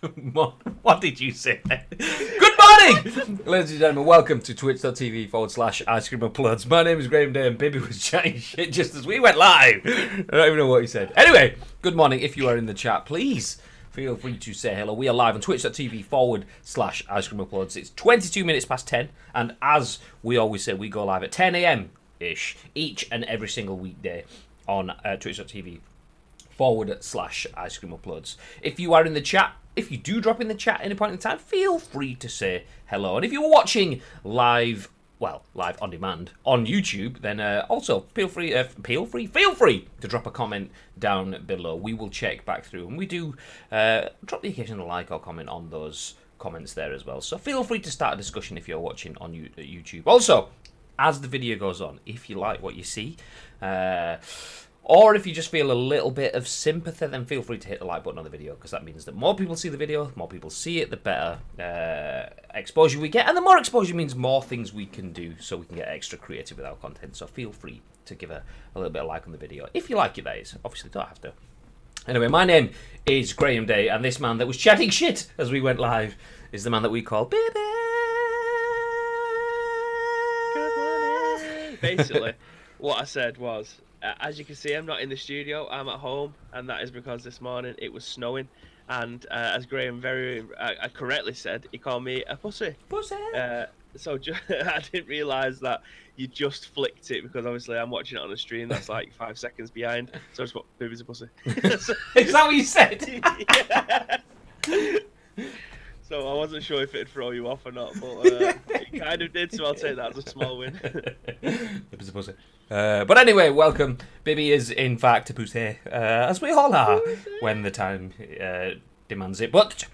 What did you say? Good morning, ladies and gentlemen. Welcome to twitch.tv/Ice Cream Uploads. My name is Graham Day, and Bibby was chatting shit just as we went live. I don't even know what he said. Anyway, good morning. If you are in the chat, please feel free to say hello. We are live on twitch.tv/Ice Cream Uploads. It's 22 minutes past 10, and as we always say, we go live at 10 a.m. ish each and every single weekday on twitch.tv/Ice Cream Uploads. If you are in the chat, if you do drop in the chat at any point in time, feel free to say hello. And if you're watching live on demand on YouTube, then also feel free to drop a comment down below. We will check back through, and we do drop the occasional like or comment on those comments there as well. So feel free to start a discussion if you're watching on YouTube. Also, as the video goes on, if you like what you see, or if you just feel a little bit of sympathy, then feel free to hit the like button on the video, because that means that more people see the video, the more people see it, the better exposure we get, and the more exposure means more things we can do, so we can get extra creative with our content. So feel free to give a little bit of like on the video, if you like it, that is. Obviously, don't have to. Anyway, my name is Graham Day, and this man that was chatting shit as we went live is the man that we call Baby. Good morning. Basically, what I said was, as you can see, I'm not in the studio, I'm at home, and that is because this morning it was snowing, and as Graham very correctly said, he called me a pussy. Pussy! So I didn't realise that you just flicked it, because obviously I'm watching it on a stream that's like 5 seconds behind, so I just went, "Baby's a pussy." Is that what you said? Yeah. So I wasn't sure if it'd throw you off or not, but it kind of did, so I'll take that as a small win. Baby's a pussy. But anyway, welcome. Bibby is in fact a pussy, as we all are when the time demands it. But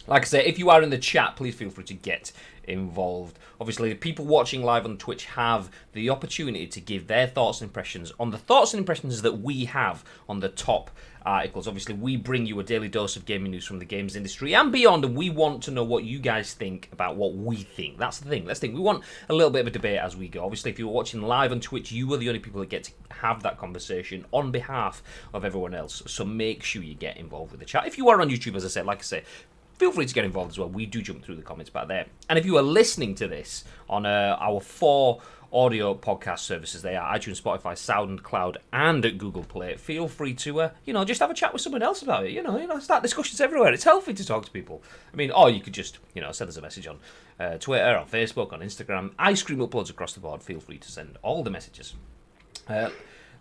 like I say, if you are in the chat, please feel free to get involved. Obviously, the people watching live on Twitch have the opportunity to give their thoughts and impressions on the thoughts and impressions that we have on the top articles. Obviously, we bring you a daily dose of gaming news from the games industry and beyond, and we want to know what you guys think about what we think. That's the thing. Let's think. We want a little bit of a debate as we go. Obviously, if you're watching live on Twitch, you are the only people that get to have that conversation on behalf of everyone else. So make sure you get involved with the chat. If you are on YouTube, as I said, like I say, feel free to get involved as well. We do jump through the comments back there. And if you are listening to this on our 4 audio podcast services, they are iTunes, Spotify, SoundCloud, and Google Play, feel free to, just have a chat with someone else about it. Start discussions everywhere. It's healthy to talk to people. I mean, or you could just, send us a message on Twitter, on Facebook, on Instagram. Ice Cream Uploads across the board. Feel free to send all the messages.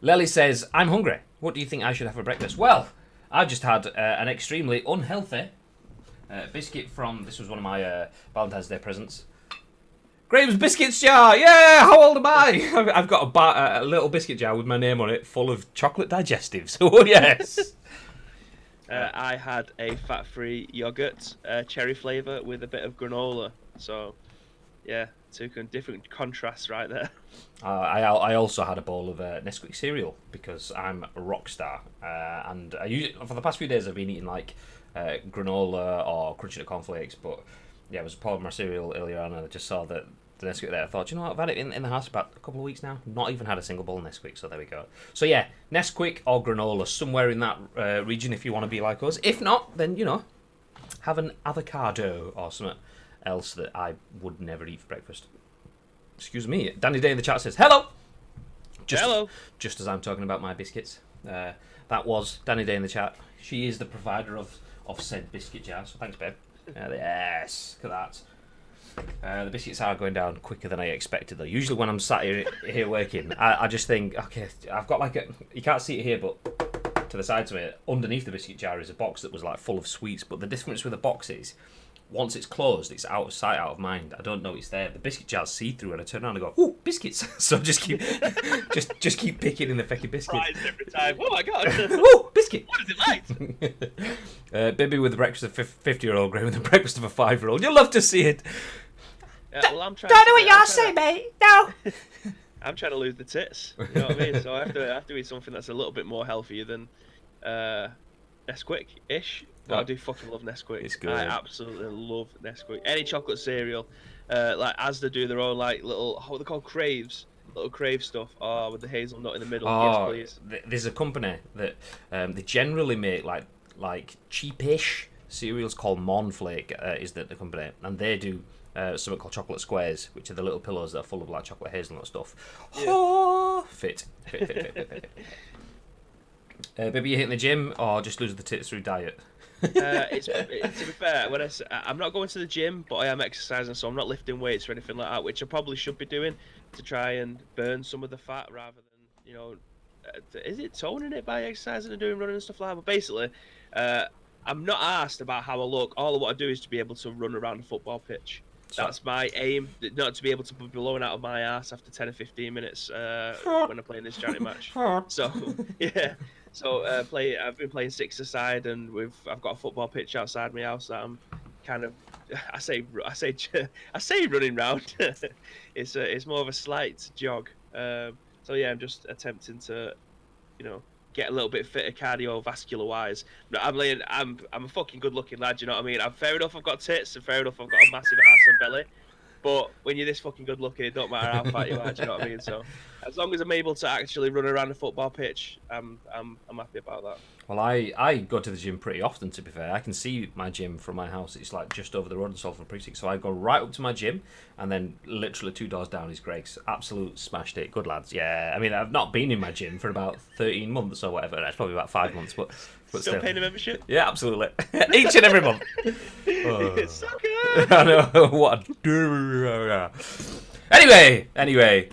Lely says, I'm hungry. What do you think I should have for breakfast? Well, I just had an extremely unhealthy biscuit this was one of my Valentine's Day presents. Graham's Biscuits jar! Yeah! How old am I? I've got a little biscuit jar with my name on it, full of chocolate digestives. Oh, yes! I had a fat-free yogurt, cherry flavour with a bit of granola. So, yeah, 2 different contrasts right there. I also had a bowl of Nesquik cereal, because I'm a rock star. And for the past few days I've been eating like granola or crunchy nut cornflakes, but yeah, I was part of my cereal earlier on, and I just saw that the Nesquik there. I thought, you know what, I've had it in the house about a couple of weeks now, not even had a single bowl of Nesquik, so there we go. So yeah, Nesquik or granola, somewhere in that region if you want to be like us. If not, then, have an avocado or something else that I would never eat for breakfast. Excuse me. Danny Day in the chat says, hello! Hello! Just as I'm talking about my biscuits. That was Danny Day in the chat. She is the provider of said biscuit jar, so thanks, babe. Yes, look at that. The biscuits are going down quicker than I expected, though. Usually when I'm sat here working, I just think, okay, I've got like you can't see it here, but to the sides of it, underneath the biscuit jar is a box that was like full of sweets, but the difference with the box is, once it's closed, it's out of sight, out of mind. I don't know it's there. The biscuit jar's see-through, and I turn around and go, ooh, biscuits. So just keep just keep picking in the fucking biscuit. Surprised every time. Oh my god. Ooh, biscuit. What is it like? Baby with the breakfast of a 50-year-old, Graham with the breakfast of a 5-year-old. You'll love to see it. Well, I'm trying. Don't do what you're saying, mate. No. I'm trying to lose the tits. You know what I mean? So I have to eat something that's a little bit more healthier than Nesquik-ish. But I do fucking love Nesquik. It's good. I absolutely love Nesquik. Any chocolate cereal, like Asda do their own like little, what are they called, craves, little crave stuff. Oh, with the hazelnut in the middle. Yes, please. There's a company that they generally make like cheapish Cereals called Mornflake is the company, and they do something called chocolate squares, which are the little pillows that are full of like chocolate hazelnut stuff. Yeah. Oh, fit. Baby, you hitting the gym or just losing the tits through diet? To be fair, I'm not going to the gym, but I am exercising, so I'm not lifting weights or anything like that, which I probably should be doing to try and burn some of the fat rather than, is it toning it by exercising and doing running and stuff like that? But basically, I'm not asked about how I look. All I want to do is to be able to run around a football pitch. That's my aim, not to be able to be blowing out of my ass after 10 or 15 minutes when I play in this charity match. So, yeah. So I've been playing six-a-side, and I've got a football pitch outside my house that I'm kind of, I say running round. It's more of a slight jog. So yeah, I'm just attempting to, get a little bit fitter cardiovascular wise. I'm a fucking good looking lad, you know what I mean? Fair enough I've got tits, and fair enough I've got a massive ass and belly. But when you're this fucking good looking, it don't matter how fat you are, do you know what I mean? So as long as I'm able to actually run around a football pitch, I'm happy about that. Well, I go to the gym pretty often, to be fair. I can see my gym from my house. It's like just over the road in Salford Precinct. So I go right up to my gym, and then literally 2 doors down is Greg's. Absolute smashed it. Good lads. Yeah. I mean, I've not been in my gym for about 13 months or whatever. That's probably about 5 months, but still paying a membership? Yeah, absolutely. Each and every month. It's so good. I know. What? Anyway.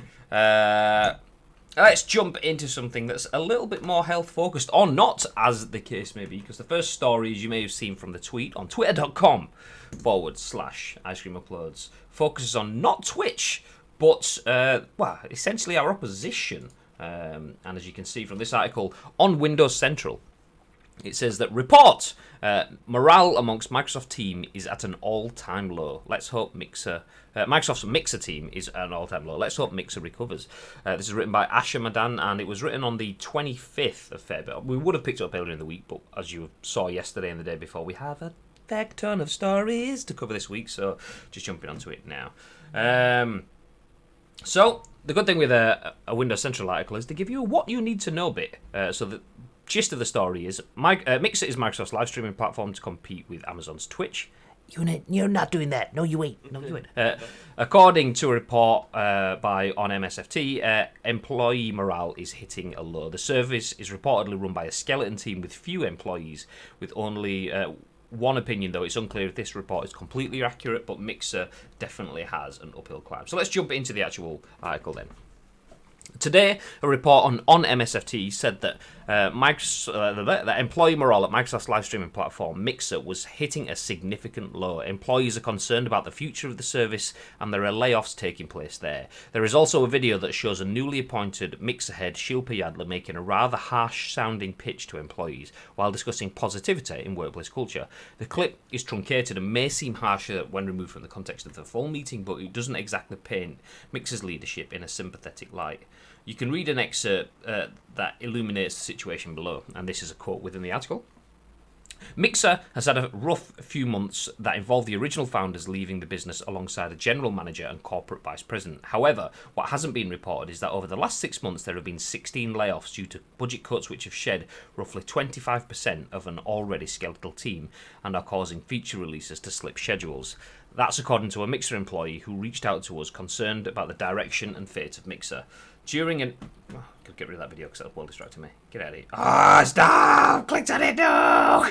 Let's jump into something that's a little bit more health focused, or not, as the case may be, because the first story, as you may have seen from the tweet on twitter.com/ice cream uploads, focuses on not Twitch, but essentially our opposition. And as you can see from this article on Windows Central, it says that report morale amongst Microsoft team is at an all-time low. Let's hope Microsoft's Mixer team is at an all-time low. Let's hope Mixer recovers. This is written by Asher Madan, and it was written on the 25th of February. We would have picked it up earlier in the week, but as you saw yesterday and the day before, we have a heck ton of stories to cover this week, so just jumping onto it now. So the good thing with a Windows Central article is they give you a what you need to know bit. So the gist of the story is Mixer is Microsoft's live streaming platform to compete with Amazon's Twitch. You're not doing that. No, you ain't. No, you ain't. According to a report on MSFT, employee morale is hitting a low. The service is reportedly run by a skeleton team with few employees, with only one opinion, though. It's unclear if this report is completely accurate, but Mixer definitely has an uphill climb. So let's jump into the actual article then. Today, a report on MSFT said that that employee morale at Microsoft's live streaming platform, Mixer, was hitting a significant low. Employees are concerned about the future of the service, and there are layoffs taking place there. There is also a video that shows a newly appointed Mixer head, Shilpa Yadler, making a rather harsh-sounding pitch to employees while discussing positivity in workplace culture. The clip is truncated and may seem harsher when removed from the context of the full meeting, but it doesn't exactly paint Mixer's leadership in a sympathetic light. You can read an excerpt that illuminates the situation below, and this is a quote within the article. Mixer has had a rough few months that involved the original founders leaving the business alongside a general manager and corporate vice president. However, what hasn't been reported is that over the last 6 months there have been 16 layoffs due to budget cuts which have shed roughly 25% of an already skeletal team and are causing feature releases to slip schedules. That's according to a Mixer employee who reached out to us concerned about the direction and fate of Mixer. During an... Oh, could get rid of that video because that will distract me. Get out of here. Ah, stop! Clicked on it, no!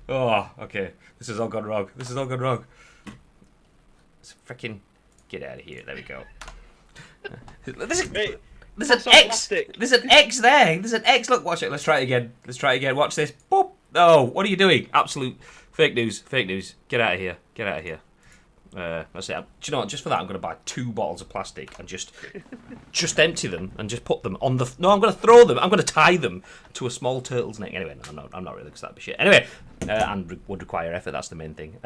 Oh, okay. This has all gone wrong. Let's freaking get out of here. There we go. There's an X. There's an X there. There's an X. Look, watch it. Let's try it again. Watch this. Boop. Oh, what are you doing? Absolute fake news. Get out of here. That's it. Do you know what? Just for that, I'm going to buy 2 bottles of plastic and just empty them and just put them on the... No, I'm going to throw them. I'm going to tie them to a small turtle's neck. Anyway, no, I'm not really, because that'd be shit. Anyway, and would require effort. That's the main thing.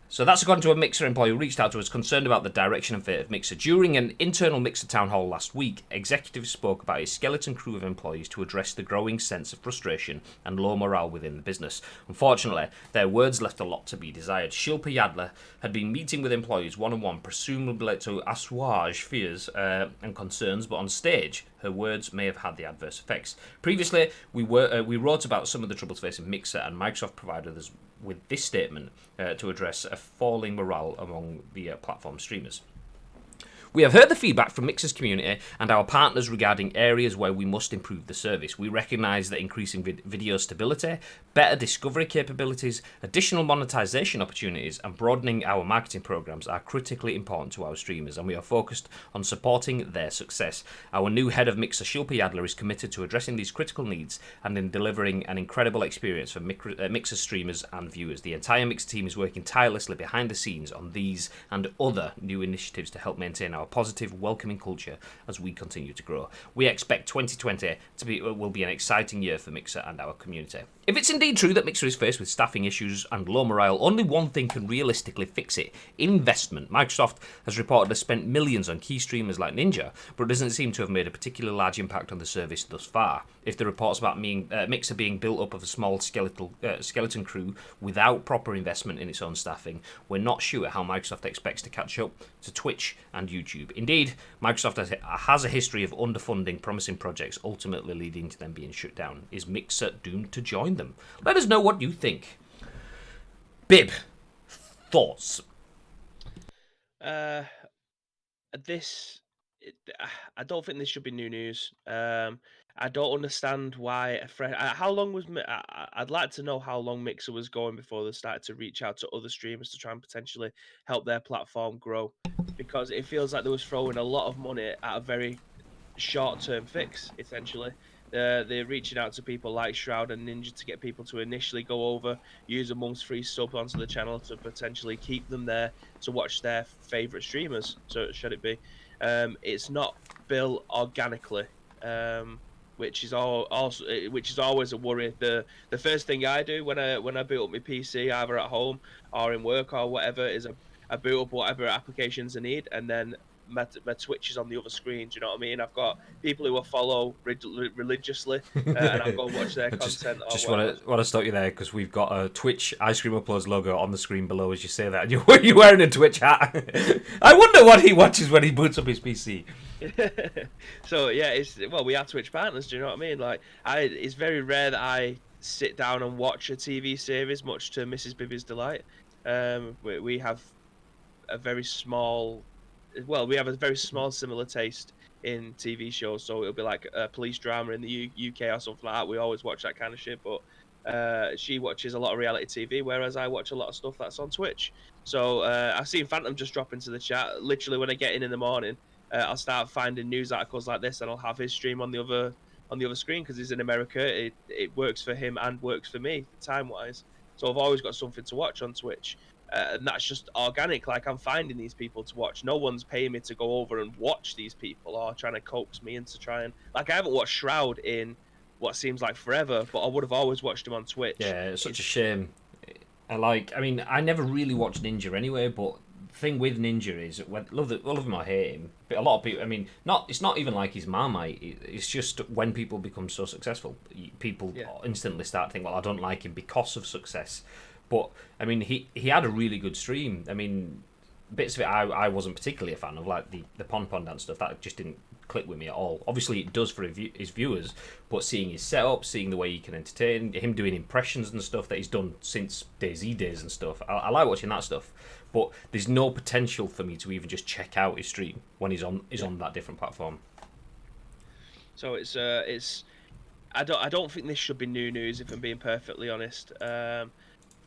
So that's according to a Mixer employee who reached out to us concerned about the direction and fate of Mixer. During an internal Mixer town hall last week, executives spoke about a skeleton crew of employees to address the growing sense of frustration and low morale within the business. Unfortunately, their words left a lot to be desired. Shilpa Yadler had been meeting with employees one-on-one, presumably to assuage fears and concerns, but on stage, her words may have had the adverse effects. Previously, we wrote about some of the troubles facing Mixer, and Microsoft provided us with this statement to address a falling morale among the platform streamers. We have heard the feedback from Mixer's community and our partners regarding areas where we must improve the service. We recognise that increasing video stability, better discovery capabilities, additional monetization opportunities, and broadening our marketing programs are critically important to our streamers, and we are focused on supporting their success. Our new head of Mixer, Shilpa Yadler, is committed to addressing these critical needs and in delivering an incredible experience for Mixer streamers and viewers. The entire Mixer team is working tirelessly behind the scenes on these and other new initiatives to help maintain our positive, welcoming culture as we continue to grow. We expect 2020 will be an exciting year for Mixer and our community. If it's indeed true that Mixer is faced with staffing issues and low morale, only one thing can realistically fix it: investment. Microsoft has reportedly spent millions on key streamers like Ninja, but it doesn't seem to have made a particularly large impact on the service thus far. If the reports about Mixer being built up of a small skeleton crew without proper investment in its own staffing, we're not sure how Microsoft expects to catch up to Twitch and YouTube. Indeed, Microsoft has a history of underfunding promising projects, ultimately leading to them being shut down. Is Mixer doomed to join them? Let us know what you think. Bib, thoughts? I don't think this should be new news. I don't understand why how long was I'd like to know how long Mixer was going before they started to reach out to other streamers to try and potentially help their platform grow, because it feels like they was throwing a lot of money at a very short-term fix, essentially. They're reaching out to people like Shroud and Ninja to get people to initially go over, use a month's free sub onto the channel to potentially keep them there to watch their favorite streamers. So should it be? It's not built organically, which is always a worry. The first thing I do when I boot up my PC, either at home or in work or whatever, is I boot up whatever applications I need, and then my Twitch is on the other screen. Do you know what I mean? I've got people who I follow religiously, and I'll go watch their content. Just want to stop you there, because we've got a Twitch Ice Cream Uploads logo on the screen below as you say that, and you're wearing a Twitch hat. I wonder what he watches when he boots up his PC. So yeah, we are Twitch partners. Do you know what I mean? Like, it's very rare that I sit down and watch a TV series, much to Mrs. Bibby's delight. We have a very small. Well, we have a very small similar taste in TV shows, so it'll be like a police drama in the UK or something like that. We always watch that kind of shit, but she watches a lot of reality TV, whereas I watch a lot of stuff that's on Twitch. So I've seen Phantom just drop into the chat. Literally, when I get in the morning, I'll start finding news articles like this, and I'll have his stream on the other screen because he's in America. It works for him and works for me time-wise. So I've always got something to watch on Twitch. And that's just organic. Like, I'm finding these people to watch. No one's paying me to go over and watch these people or trying to coax me into trying. Like, I haven't watched Shroud in what seems like forever, but I would have always watched him on Twitch. Yeah, it's such a shame. I never really watched Ninja anyway, but the thing with Ninja is, love him or hate him, but a lot of people, it's not even like he's Marmite. It's just when people become so successful, people instantly start thinking, well, I don't like him because of success. But he had a really good stream. Bits of it I wasn't particularly a fan of, like the pon dance stuff. That just didn't click with me at all. Obviously, it does for his viewers, but seeing his setup, seeing the way he can entertain, him doing impressions and stuff that he's done since DayZ days and stuff, I like watching that stuff. But there's no potential for me to even just check out his stream when he's on that different platform. So it's I don't think this should be new news, if I'm being perfectly honest.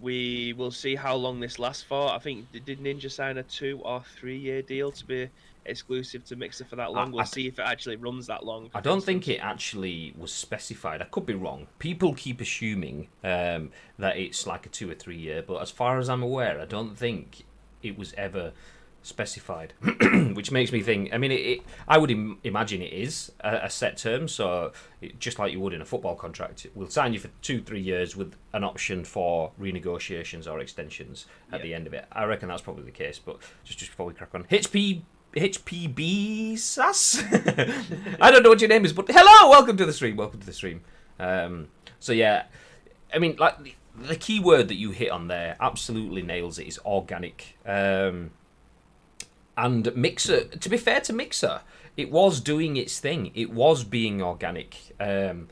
We will see how long this lasts for. I think, did Ninja sign a 2 or 3 year deal to be exclusive to Mixer for that long? We'll see if it actually runs that long. I don't think it actually was specified. I could be wrong. People keep assuming that it's like a 2 or 3 year, but as far as I'm aware, I don't think it was ever specified, which makes me think. I would imagine it is a set term, so just like you would in a football contract, we'll sign you for 2-3 years with an option for renegotiations or extensions at the end of it. I reckon that's probably the case. But just before we crack on, HPB SAS. I don't know what your name is, but hello, welcome to the stream. So yeah, like the key word that you hit on there absolutely nails it, is organic. And Mixer, to be fair to Mixer, it was doing its thing. It was being organic, and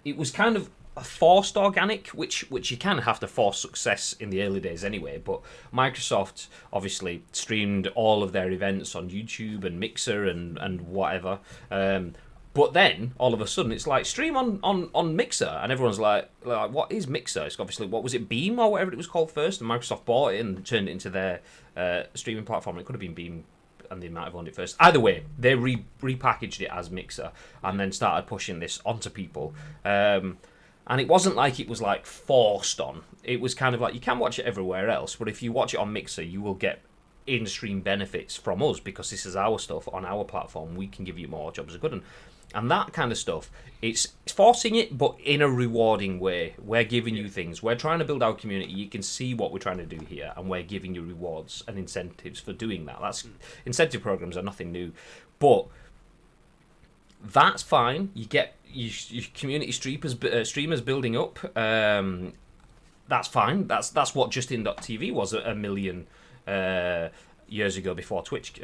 it was kind of a forced organic, which you kind of have to force success in the early days anyway. But Microsoft obviously streamed all of their events on YouTube and Mixer and whatever. But then all of a sudden it's like stream on Mixer, and everyone's like, what is Mixer? It's obviously, what was it, Beam or whatever it was called first, and Microsoft bought it and turned it into their streaming platform. It could have been Beam, and they might have owned it first. Either way, they repackaged it as Mixer and then started pushing this onto people. And it wasn't like it was like forced on. It was kind of like, you can watch it everywhere else, but if you watch it on Mixer, you will get in-stream benefits from us because this is our stuff on our platform. We can give you more jobs as good. And that kind of stuff, it's forcing it, but in a rewarding way. We're giving you things. We're trying to build our community. You can see what we're trying to do here, and we're giving you rewards and incentives for doing that. Incentive programs are nothing new, but that's fine. You get your community streamers building up. That's fine. That's what Justin.tv was a million years ago before Twitch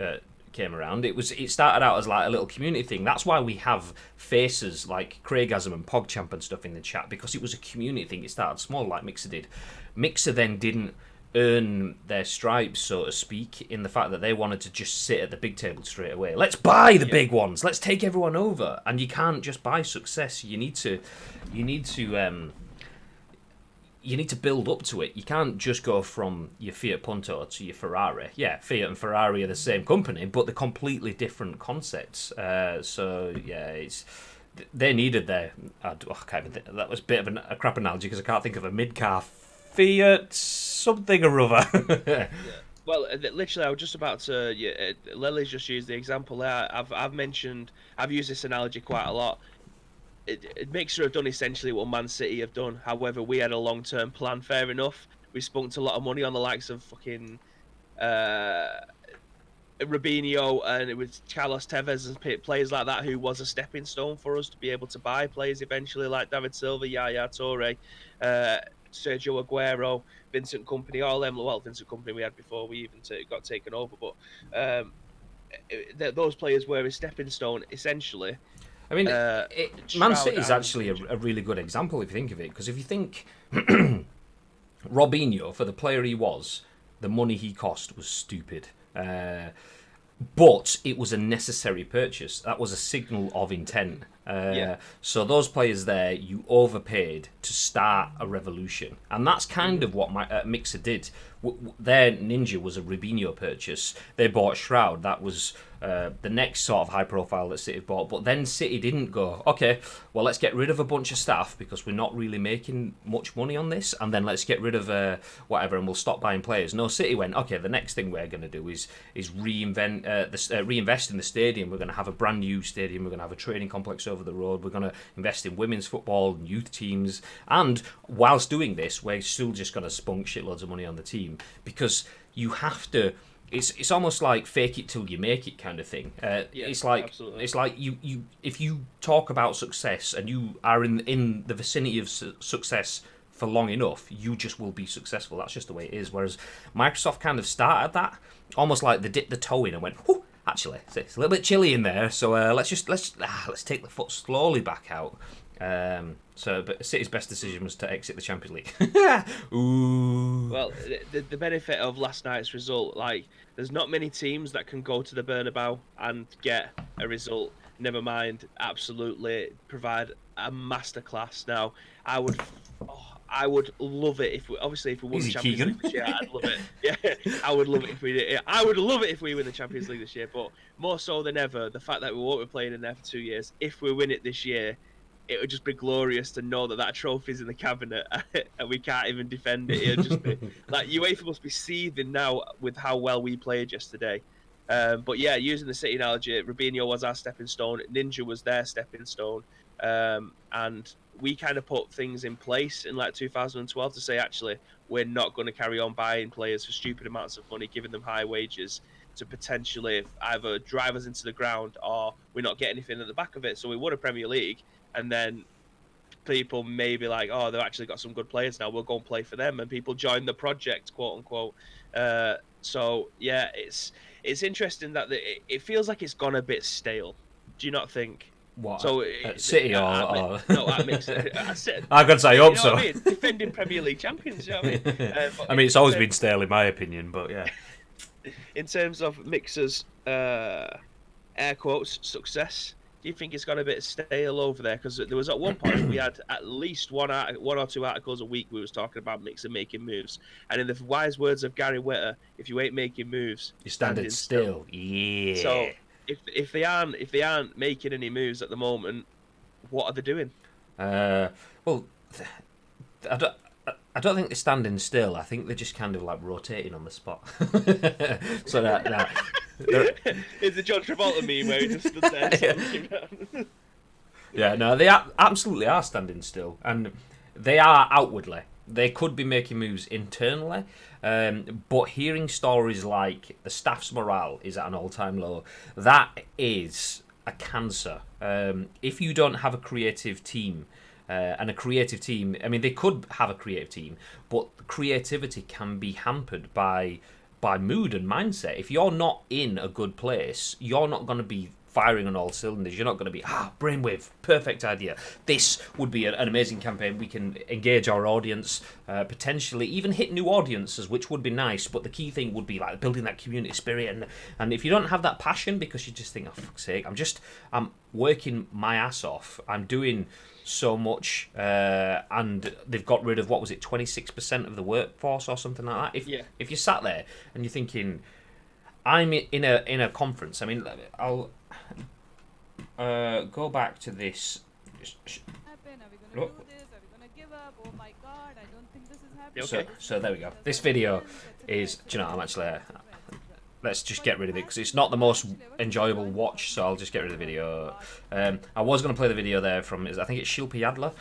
came around. It started out as like a little community thing. That's why we have faces like Craigasm and PogChamp and stuff in the chat, because it was a community thing. It started small like Mixer did. Mixer then didn't earn their stripes, so to speak, in the fact that they wanted to just sit at the big table straight away. Let's buy the big ones. Let's take everyone over. And you can't just buy success. You need to build up to it. You can't just go from your Fiat Punto to your Ferrari. Yeah, Fiat and Ferrari are the same company, but they're completely different concepts. So yeah, they needed their. That was a bit of a crap analogy because I can't think of a mid-car Fiat something or other. Yeah. Well, literally, I was just about to. Yeah, Lily's just used the example there. I've used this analogy quite a lot. Mixer have done essentially what Man City have done. However, we had a long-term plan. Fair enough. We spunked a lot of money on the likes of fucking Robinho, and it was Carlos Tevez and players like that, who was a stepping stone for us to be able to buy players eventually, like David Silva, Yaya Toure, Sergio Aguero, Vincent Kompany, all them. Well, Vincent Kompany we had before we even got taken over, but those players were a stepping stone essentially. I mean, Man City is actually a really good example if you think of it, because if you think Robinho, for the player he was, the money he cost was stupid. But it was a necessary purchase. That was a signal of intent. So those players there, you overpaid to start a revolution. And that's kind of what Mixer did. Their Ninja was a Robinho purchase. They bought Shroud. That was the next sort of high profile that City bought. But then City didn't go, okay, well, let's get rid of a bunch of staff because we're not really making much money on this. And then let's get rid of whatever and we'll stop buying players. No, City went, okay, the next thing we're going to do is reinvest in the stadium. We're going to have a brand new stadium. We're going to have a training complex over the road. We're going to invest in women's football and youth teams. And whilst doing this, we're still just going to spunk shitloads of money on the team, because you have to. It's almost like fake it till you make it kind of thing. It's like absolutely. It's like you if you talk about success and you are in the vicinity of success for long enough, you just will be successful. That's just the way it is. Whereas Microsoft kind of started that almost like they dipped the toe in and went, whoo, actually it's a little bit chilly in there, so let's take the foot slowly back out. But City's best decision was to exit the Champions League. Ooh. Well, the benefit of last night's result, like, there's not many teams that can go to the Bernabeu and get a result. Never mind, absolutely provide a masterclass. Now, I would love it if we won the Champions League this year. I'd love it. Yeah, I would love it if we did. I would love it if we win the Champions League this year. But more so than ever, the fact that we won't be playing in there for 2 years, if we win it this year, it would just be glorious to know that trophy's in the cabinet and we can't even defend it. It'll just be like UEFA must be seething now with how well we played yesterday. But yeah, using the City analogy, Robinho was our stepping stone. Ninja was their stepping stone. And we kind of put things in place in like 2012 to say, actually, we're not going to carry on buying players for stupid amounts of money, giving them high wages to potentially either drive us into the ground or we're not getting anything at the back of it. So we won a Premier League and then people may be like, oh, they've actually got some good players now. We'll go and play for them, and people join the project, quote unquote. So yeah, it's interesting that it feels like it's gone a bit stale. Do you not think? What? So At City or... no, at Mixer. I could say, I hope so. What I mean? Defending Premier League champions. You know what I mean? I mean, it's always been stale in my opinion, but yeah. In terms of Mixer's air quotes success, do you think it's got a bit stale over there? Because there was at one point we had at least one or two articles a week we was talking about Mixer making moves, and in the wise words of Gary Witter, if you ain't making moves, You're standing still. Yeah. So if they aren't making any moves at the moment, what are they doing? Well, I don't think they're standing still. I think they're just kind of like rotating on the spot. So that It's the John Travolta meme where he just stood there. Yeah, no, they absolutely are standing still, and they are outwardly. They could be making moves internally, but hearing stories like the staff's morale is at an all-time low, that is a cancer. If you don't have a creative team, and a creative team, I mean, they could have a creative team, but creativity can be hampered by mood and mindset. If you're not in a good place, you're not going to be firing on all cylinders. You're not going to be, brainwave, perfect idea. This would be an amazing campaign. We can engage our audience, potentially even hit new audiences, which would be nice. But the key thing would be like building that community spirit. And if you don't have that passion because you just think, oh, fuck's sake, I'm working my ass off. I'm doing so much, and they've got rid of, what was it, 26% of the workforce or something like that. If you sat there and you're thinking, I'm in a conference. I mean, I'll go back to this. So there we go. This video is, do you know, I'm actually. Let's just get rid of it because it's not the most enjoyable watch, so I'll just get rid of the video. I was going to play the video there from, I think it's Shilpi Adler.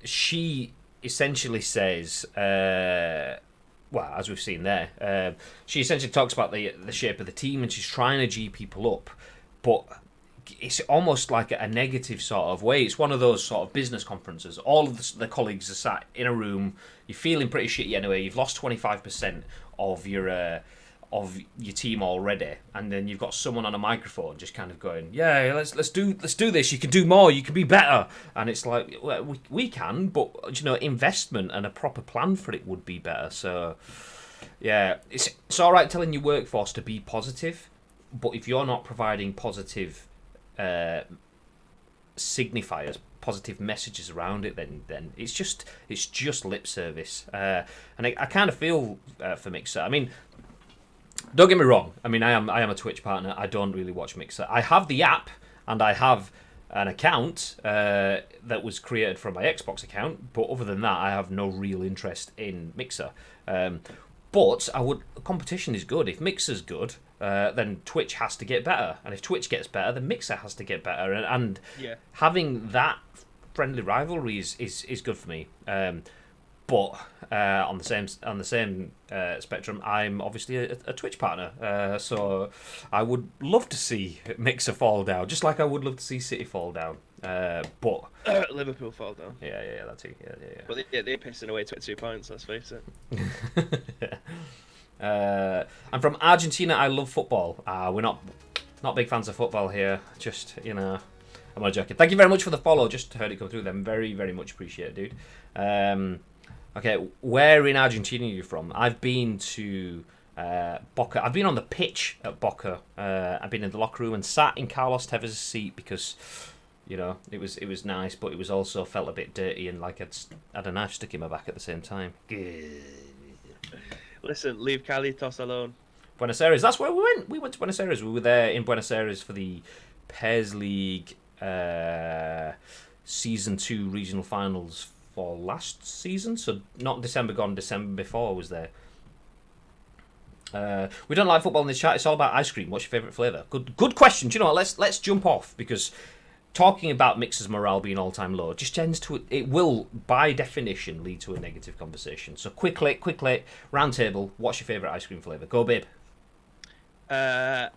She essentially says, well, as we've seen there, she essentially talks about the shape of the team, and she's trying to G people up, but it's almost like a negative sort of way. It's one of those sort of business conferences. All of the colleagues are sat in a room. You're feeling pretty shitty anyway. You've lost 25% of your team already, and then you've got someone on a microphone just kind of going, yeah, let's do this. You can do more. You can be better. And it's like, well, we can, but you know, investment and a proper plan for it would be better. So yeah, it's all right telling your workforce to be positive, but if you're not providing positive signifiers, positive messages around it, then it's just lip service. And I kind of feel for Mixer. I mean, don't get me wrong. I mean, I am a Twitch partner. I don't really watch Mixer. I have the app, and I have an account that was created from my Xbox account. But other than that, I have no real interest in Mixer. But competition is good. If Mixer's good, then Twitch has to get better. And if Twitch gets better, then Mixer has to get better. And having that friendly rivalry is good for me. But on the same spectrum, I'm obviously a Twitch partner, so I would love to see Mixer fall down, just like I would love to see City fall down. But Liverpool fall down. Yeah, that too. Yeah. But they're pissing away 22 points. Let's face it. I'm from Argentina. I love football. We're not big fans of football here. Just, you know, I'm not joking. Thank you very much for the follow. Just heard it come through. Them very, very much appreciated, dude. Okay, where in Argentina are you from? I've been to Boca. I've been on the pitch at Boca. I've been in the locker room and sat in Carlos Tevez's seat because, you know, it was nice, but it was also felt a bit dirty and like I'd had a knife stuck in my back at the same time. Listen, leave Carlitos alone. Buenos Aires. That's where we went. We went to Buenos Aires. We were there in Buenos Aires for the PES League Season 2 regional finals for last season, so not December gone, December before I was there. We don't like football in this chat. It's all about ice cream. What's your favourite flavour? Good question. Do you know what? Let's jump off, because talking about Mixer's morale being all-time low just tends to, it will by definition lead to a negative conversation. So quickly, round table. What's your favourite ice cream flavour? Go, babe.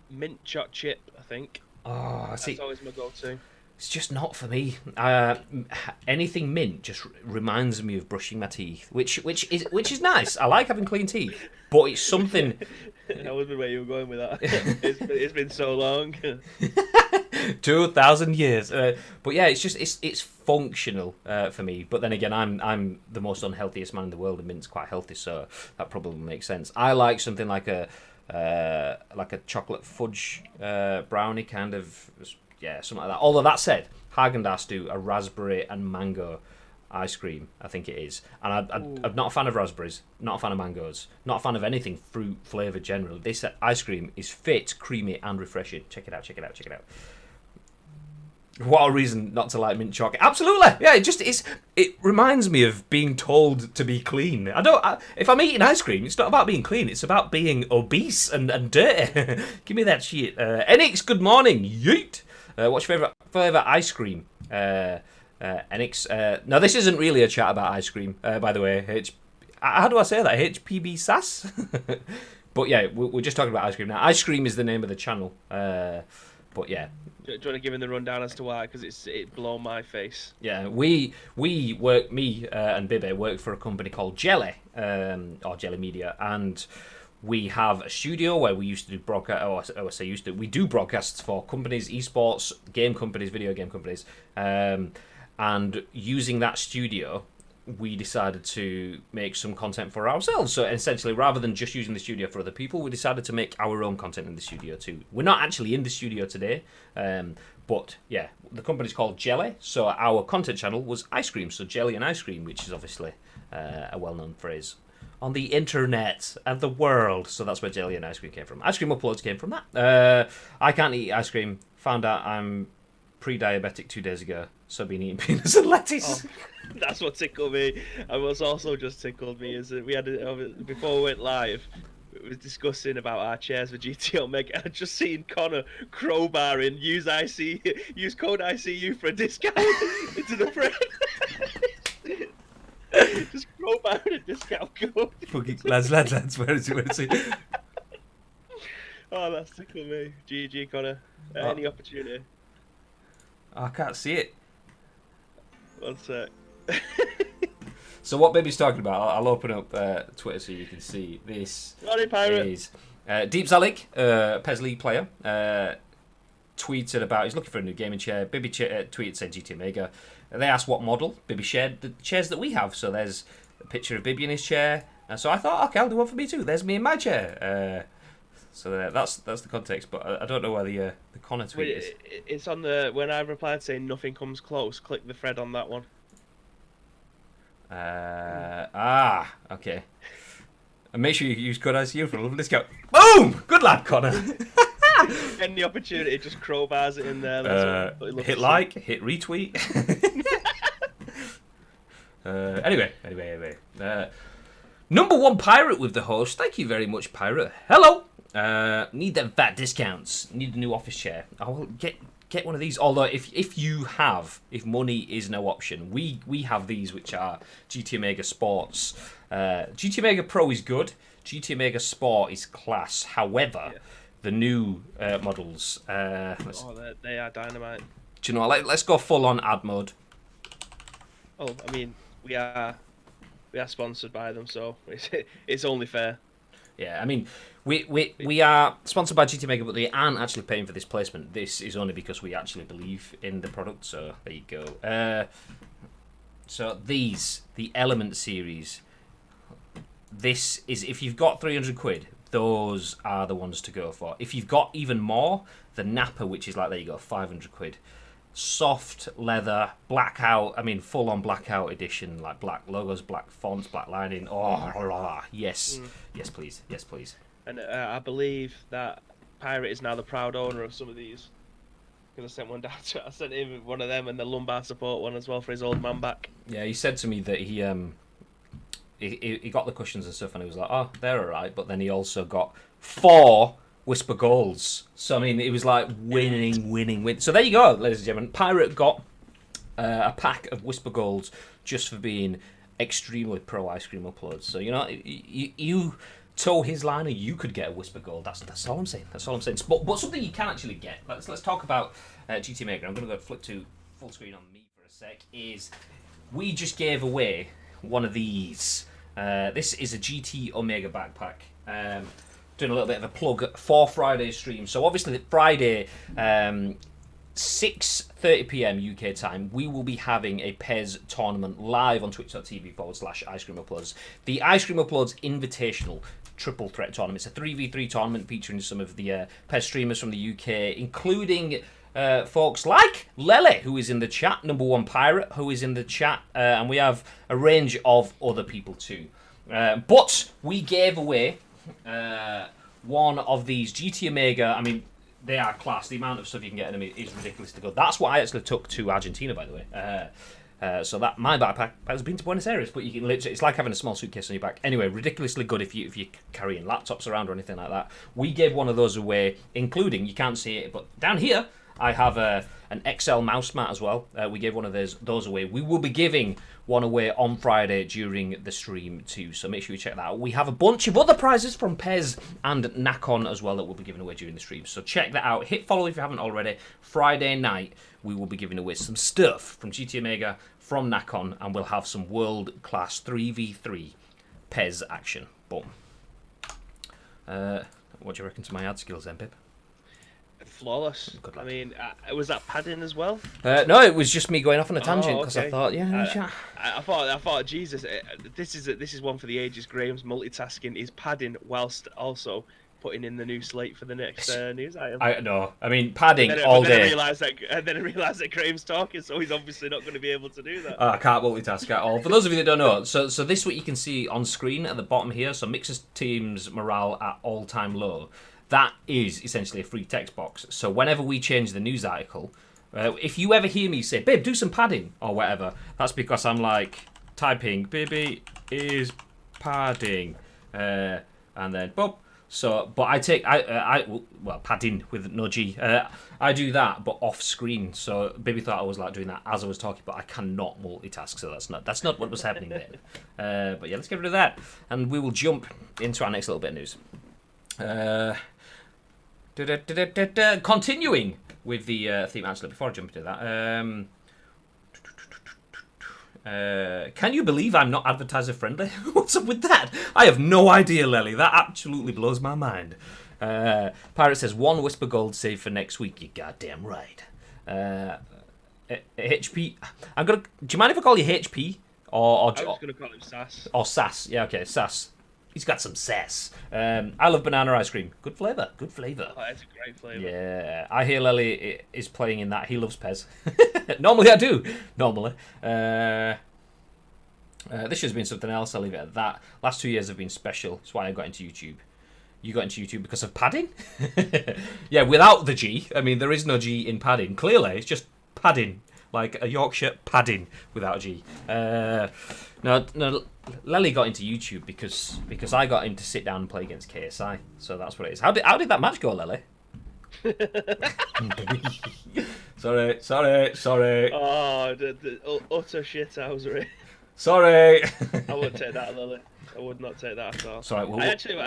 Mint choc chip, I think. Oh, I see. That's always my go-to. It's just not for me. Anything mint just reminds me of brushing my teeth, which is nice. I like having clean teeth, but it's something. That was the way you were going with that. It's been so long. 2,000 years. But yeah, it's functional for me. But then again, I'm the most unhealthiest man in the world, and mint's quite healthy, so that probably makes sense. I like something like a chocolate fudge brownie kind of. Yeah, something like that. Although that said, Haagen-Dazs do a raspberry and mango ice cream, I think it is. And I'm not a fan of raspberries, not a fan of mangoes, not a fan of anything fruit flavoured generally. This ice cream is fit, creamy, and refreshing. Check it out. What a reason not to like mint chocolate. Absolutely. Yeah, it reminds me of being told to be clean. If I'm eating ice cream, it's not about being clean. It's about being obese and dirty. Give me that shit. Enix, good morning. Yeet. What's your favourite ice cream? Enix. No, this isn't really a chat about ice cream, by the way. How do I say that? HPB SAS? But yeah, we're just talking about ice cream now. Ice cream is the name of the channel. But yeah. Do you want to give him the rundown as to why? Because it blow my face. Yeah, me and Bibby work for a company called Jelly, or Jelly Media, and we have a studio where we used to do broadcast. I say used to. We do broadcasts for companies, esports, game companies, video game companies, and using that studio, we decided to make some content for ourselves. So essentially, rather than just using the studio for other people, we decided to make our own content in the studio too. We're not actually in the studio today, but yeah, the company's called Jelly. So our content channel was ice cream. So Jelly and ice cream, which is obviously a well-known phrase on the internet and the world. So that's where Jelly and ice cream came from. Ice cream uploads came from that. I can't eat ice cream. Found out I'm pre-diabetic 2 days ago, so I've been eating peanuts and lettuce. Oh, that's what tickled me. And what's also just tickled me is that we had before we went live, we was discussing about our chairs for GTO Mega. I just seen Connor crowbarring use code ICU for a discount into the frame. Just crowbarring a discount code. Fucking lads, where is it? Oh, that's tickled me. GG Connor. Any opportunity. I can't see it. One sec. So what Baby's talking about, I'll open up Twitter so you can see. This Roddy Pirate. is Deep Zalik, PES League player, tweeted about he's looking for a new gaming chair. Bibby tweeted saying GT Mega. They asked what model. Bibby shared the chairs that we have. So there's a picture of Bibby in his chair. So I thought, okay, I'll do one for me too. There's me in my chair. So that's the context, but I don't know where the Connor tweet is. It's on when I replied saying nothing comes close. Click the thread on that one. Okay. And make sure you use code ICU for a little discount. Boom! Good lad, Connor. Any opportunity, just crowbars it in there. Hit like, hit retweet. Anyway. Number one pirate with the host. Thank you very much, pirate. Hello. Need them fat discounts. Need a new office chair. I will get one of these. Although if money is no option, we have these, which are GT Omega Sports. GT Omega Pro is good. GT Omega Sport is class. However, the new models. They are dynamite. Do you know what? Let's go full on ad mode. Oh, I mean, we are sponsored by them, so it's only fair. Yeah, I mean, we are sponsored by GT Mega, but they aren't actually paying for this placement. This is only because we actually believe in the product, so there you go. So the Element series, this is, if you've got 300 quid, those are the ones to go for. If you've got even more, the Napa, which is like, there you go, 500 quid. Soft leather, blackout, I mean full on blackout edition, like black logos, black fonts, black lining. Oh, yes. Yes, please. Yes, please. And I believe that Pirate is now the proud owner of some of these. Because I sent one down to I sent him one of them and the lumbar support one as well for his old man back. Yeah, he said to me that he got the cushions and stuff and he was like, oh, they're alright, but then he also got 4 Whisper Golds. So, I mean, it was like winning. So, there you go, ladies and gentlemen. Pirate got a pack of Whisper Golds just for being extremely pro ice cream uploads. So, you know, you toe his line, or you could get a Whisper Gold. That's all I'm saying. That's all I'm saying. But something you can actually get. Let's talk about GT Maker. I'm going to go flip to full screen on me for a sec. Is we just gave away one of these. This is a GT Omega backpack. Doing a little bit of a plug for Friday's stream. So obviously Friday, 6:30 p.m. UK time, we will be having a PES tournament live on twitch.tv/Ice Cream Uploads. The Ice Cream Uploads Invitational Triple Threat Tournament. It's a 3v3 tournament featuring some of the PES streamers from the UK, including folks like Lele, who is in the chat, Number One Pirate, who is in the chat, and we have a range of other people too. But we gave away one of these GT Omega. I mean, they are class. The amount of stuff you can get in them is ridiculously good. That's what I actually took to Argentina, by the way. So that my backpack has been to Buenos Aires, but you can literally, it's like having a small suitcase on your back. Anyway, ridiculously good if you're carrying laptops around or anything like that. We gave one of those away, including, you can't see it, but down here I have an XL mouse mat as well. We gave one of those away. We will be giving one away on Friday during the stream too, so make sure you check that out. We have a bunch of other prizes from PES and Nakon as well that we'll be giving away during the stream, so check that out. Hit follow if you haven't already. Friday night we will be giving away some stuff from GT Omega, from Nakon, and we'll have some world-class 3v3 PES action. Boom. What do you reckon to my ad skills then, Pip? Flawless. I mean, was that padding as well? No, it was just me going off on a tangent because I thought, I thought, Jesus, this is one for the ages. Graham's multitasking is padding whilst also putting in the new slate for the next news item. I know. I mean, padding all day. Then I realised that Graham's talking, so he's obviously not going to be able to do that. I can't multitask at all. For those of you that don't know, so this is what you can see on screen at the bottom here. So Mixer's team's morale at all-time low. That is essentially a free text box. So whenever we change the news article, if you ever hear me say, "Babe, do some padding," or whatever, that's because I'm like typing, "Baby is padding," and then boop. So, but I take padding with no G. I do that, but off screen. So Baby thought I was like doing that as I was talking, but I cannot multitask. So that's not what was happening there. But yeah, let's get rid of that, and we will jump into our next little bit of news. Continuing with the theme, actually, before I jump into that, can you believe I'm not advertiser friendly? What's up with that? I have no idea, Lely. That absolutely blows my mind. Pirate says 1 Whisper Gold save for next week. You're goddamn right. HP. Do you mind if I call you HP or I was gonna call him Sass. Or Sass? Yeah, okay, Sass. He's got some sass. I love banana ice cream. Good flavour. Good flavour. Oh, it's a great flavour. Yeah. I hear Lely is playing in that. He loves PES. Normally I do. Normally. This year's been something else. I'll leave it at that. Last 2 years have been special. That's why I got into YouTube. You got into YouTube because of padding? Yeah, without the G. I mean, there is no G in padding. Clearly, it's just padding. Like a Yorkshire padding without a G. No, Lely got into YouTube because I got him to sit down and play against KSI. So that's what it is. How did that match go, Lely? Sorry. Oh, the utter shithousery. Sorry. I wouldn't take that, Lily. I would not take that at all. Sorry. I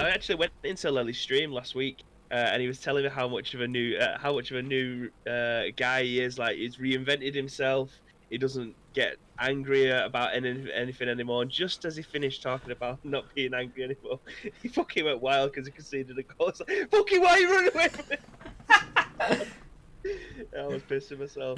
actually went into Lily's stream last week, and he was telling me how much of a new guy he is. Like, he's reinvented himself. He doesn't get angry about anything anymore. And just as he finished talking about not being angry anymore, he fucking went wild because he conceded a goal. It's like, fucking why are you running away from me? I was pissing myself.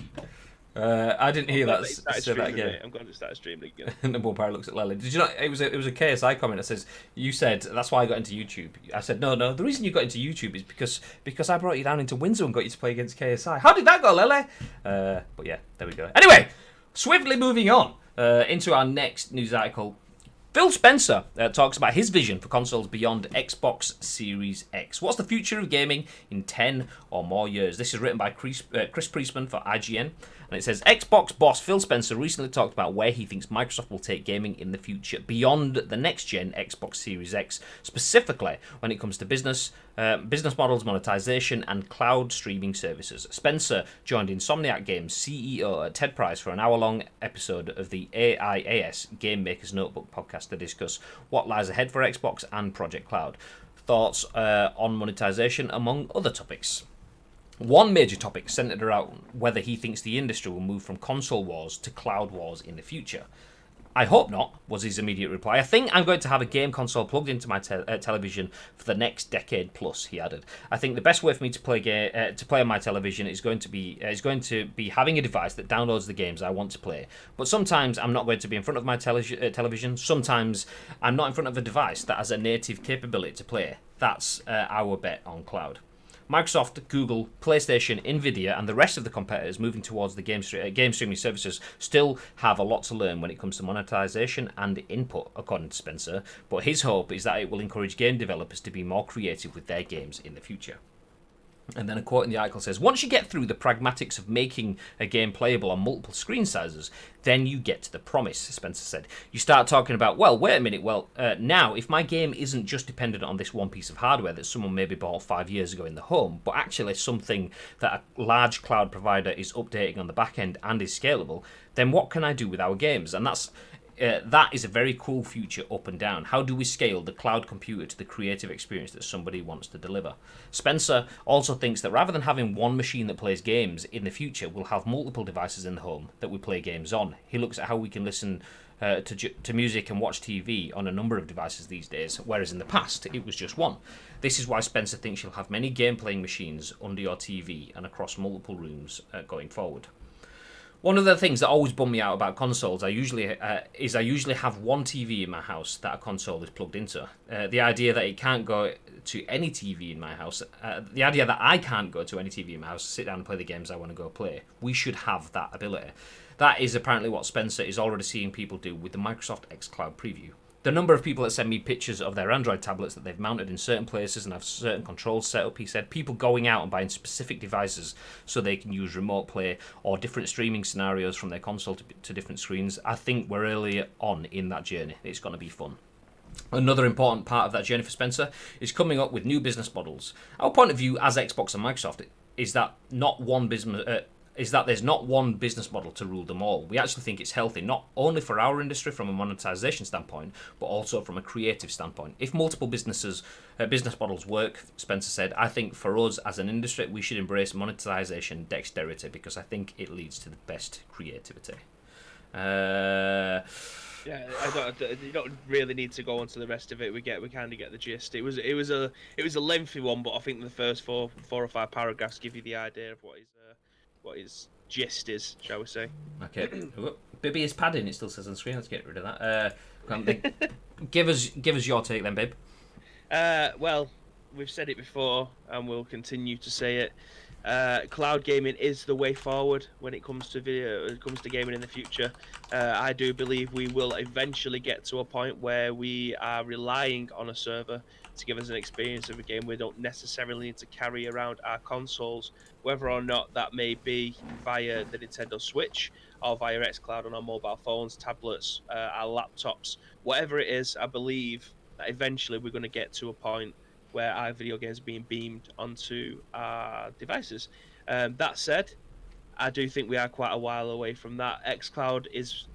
I didn't hear that. Say that again. I'm going to start streaming again. Number One Pirate looks at Lely. Did you not? It was a KSI comment that says you said that's why I got into YouTube. I said no. The reason you got into YouTube is because I brought you down into Windsor and got you to play against KSI. How did that go, Lely? But yeah, there we go. Anyway, swiftly moving on into our next news article. Phil Spencer talks about his vision for consoles beyond Xbox Series X. What's the future of gaming in 10 or more years? This is written by Chris Priestman for IGN. And it says, Xbox boss Phil Spencer recently talked about where he thinks Microsoft will take gaming in the future, beyond the next-gen Xbox Series X, specifically when it comes to business models, monetization, and cloud streaming services. Spencer joined Insomniac Games CEO at TED Price for an hour-long episode of the AIAS Game Maker's Notebook podcast to discuss what lies ahead for Xbox and Projekt Cloud. Thoughts on monetization, among other topics. One major topic centered around whether he thinks the industry will move from console wars to cloud wars in the future. I hope not, was his immediate reply. I think I'm going to have a game console plugged into my television for the next decade plus, he added. I think the best way for me to play on my television is going to be having a device that downloads the games I want to play. But sometimes I'm not going to be in front of my television. Sometimes I'm not in front of a device that has a native capability to play. That's our bet on cloud. Microsoft, Google, PlayStation, Nvidia, and the rest of the competitors moving towards the game streaming services still have a lot to learn when it comes to monetization and input, according to Spencer, but his hope is that it will encourage game developers to be more creative with their games in the future. And then a quote in the article says, once you get through the pragmatics of making a game playable on multiple screen sizes, then you get to the promise, Spencer said. You start talking about, well, wait a minute, now, if my game isn't just dependent on this one piece of hardware that someone maybe bought 5 years ago in the home, but actually something that a large cloud provider is updating on the back end and is scalable, then what can I do with our games? And that is a very cool future up and down. How do we scale the cloud computer to the creative experience that somebody wants to deliver? Spencer also thinks that rather than having one machine that plays games, in the future we'll have multiple devices in the home that we play games on. He looks at how we can listen to music and watch TV on a number of devices these days, whereas in the past it was just one. This is why Spencer thinks you'll have many game-playing machines under your TV and across multiple rooms going forward. One of the things that always bum me out about consoles, I usually have one TV in my house that a console is plugged into. The idea that it can't go to any TV in my house, the idea that I can't go to any TV in my house, sit down and play the games I want to go play. We should have that ability. That is apparently what Spencer is already seeing people do with the Microsoft xCloud preview. The number of people that send me pictures of their Android tablets that they've mounted in certain places and have certain controls set up, he said, people going out and buying specific devices so they can use remote play or different streaming scenarios from their console to different screens. I think we're early on in that journey. It's going to be fun. Another important part of that journey for Spencer is coming up with new business models. Our point of view as Xbox and Microsoft is that there's not one business model to rule them all. We actually think it's healthy, not only for our industry from a monetization standpoint, but also from a creative standpoint. If multiple business models work, Spencer said, I think for us as an industry, we should embrace monetization dexterity because I think it leads to the best creativity. Yeah, you don't really need to go on to the rest of it. We kind of get the gist. It was a lengthy one, but I think the first four or five paragraphs give you the idea of what his gist is, shall we say. Okay. Bibby is padding, it still says on screen. Let's get rid of that. Give us your take then, Bib. Well, we've said it before and we'll continue to say it. Cloud gaming is the way forward when it comes to video, when it comes to gaming in the future. I do believe we will eventually get to a point where we are relying on a server to give us an experience of a game. We don't necessarily need to carry around our consoles, whether or not that may be via the Nintendo Switch or via xCloud on our mobile phones, tablets, our laptops, whatever it is. I believe that eventually we're going to get to a point where our video games are being beamed onto our devices. That said, I do think we are quite a while away from that. xCloud is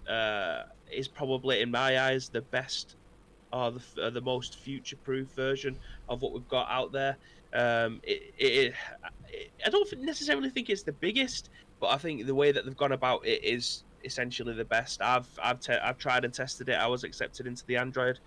probably, in my eyes, the best or the most future-proof version of what we've got out there. I don't necessarily think it's the biggest, but I think the way that they've gone about it is essentially the best. I've tried and tested it. I was accepted into the Android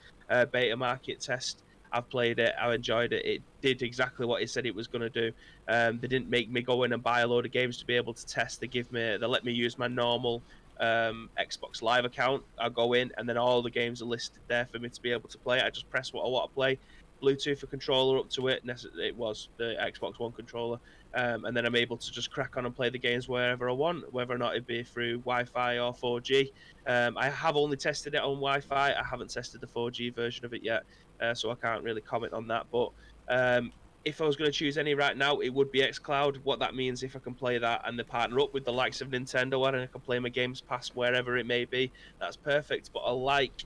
beta market test. I've played it. I enjoyed it. It did exactly what it said it was going to do. They didn't make me go in and buy a load of games to be able to test. They let me use my normal Xbox Live account. I go in and then all the games are listed there for me to be able to play. I just press what I want to play. Bluetooth a controller up to it. It was the Xbox One controller, and then I'm able to just crack on and play the games wherever I want, whether or not it be through Wi-Fi or 4G. I have only tested it on Wi-Fi. I haven't tested the 4G version of it yet, so I can't really comment on that. But if I was going to choose any right now, it would be xCloud. What that means, if I can play that and they partner up with the likes of Nintendo and I can play my games past wherever it may be, that's perfect. But I like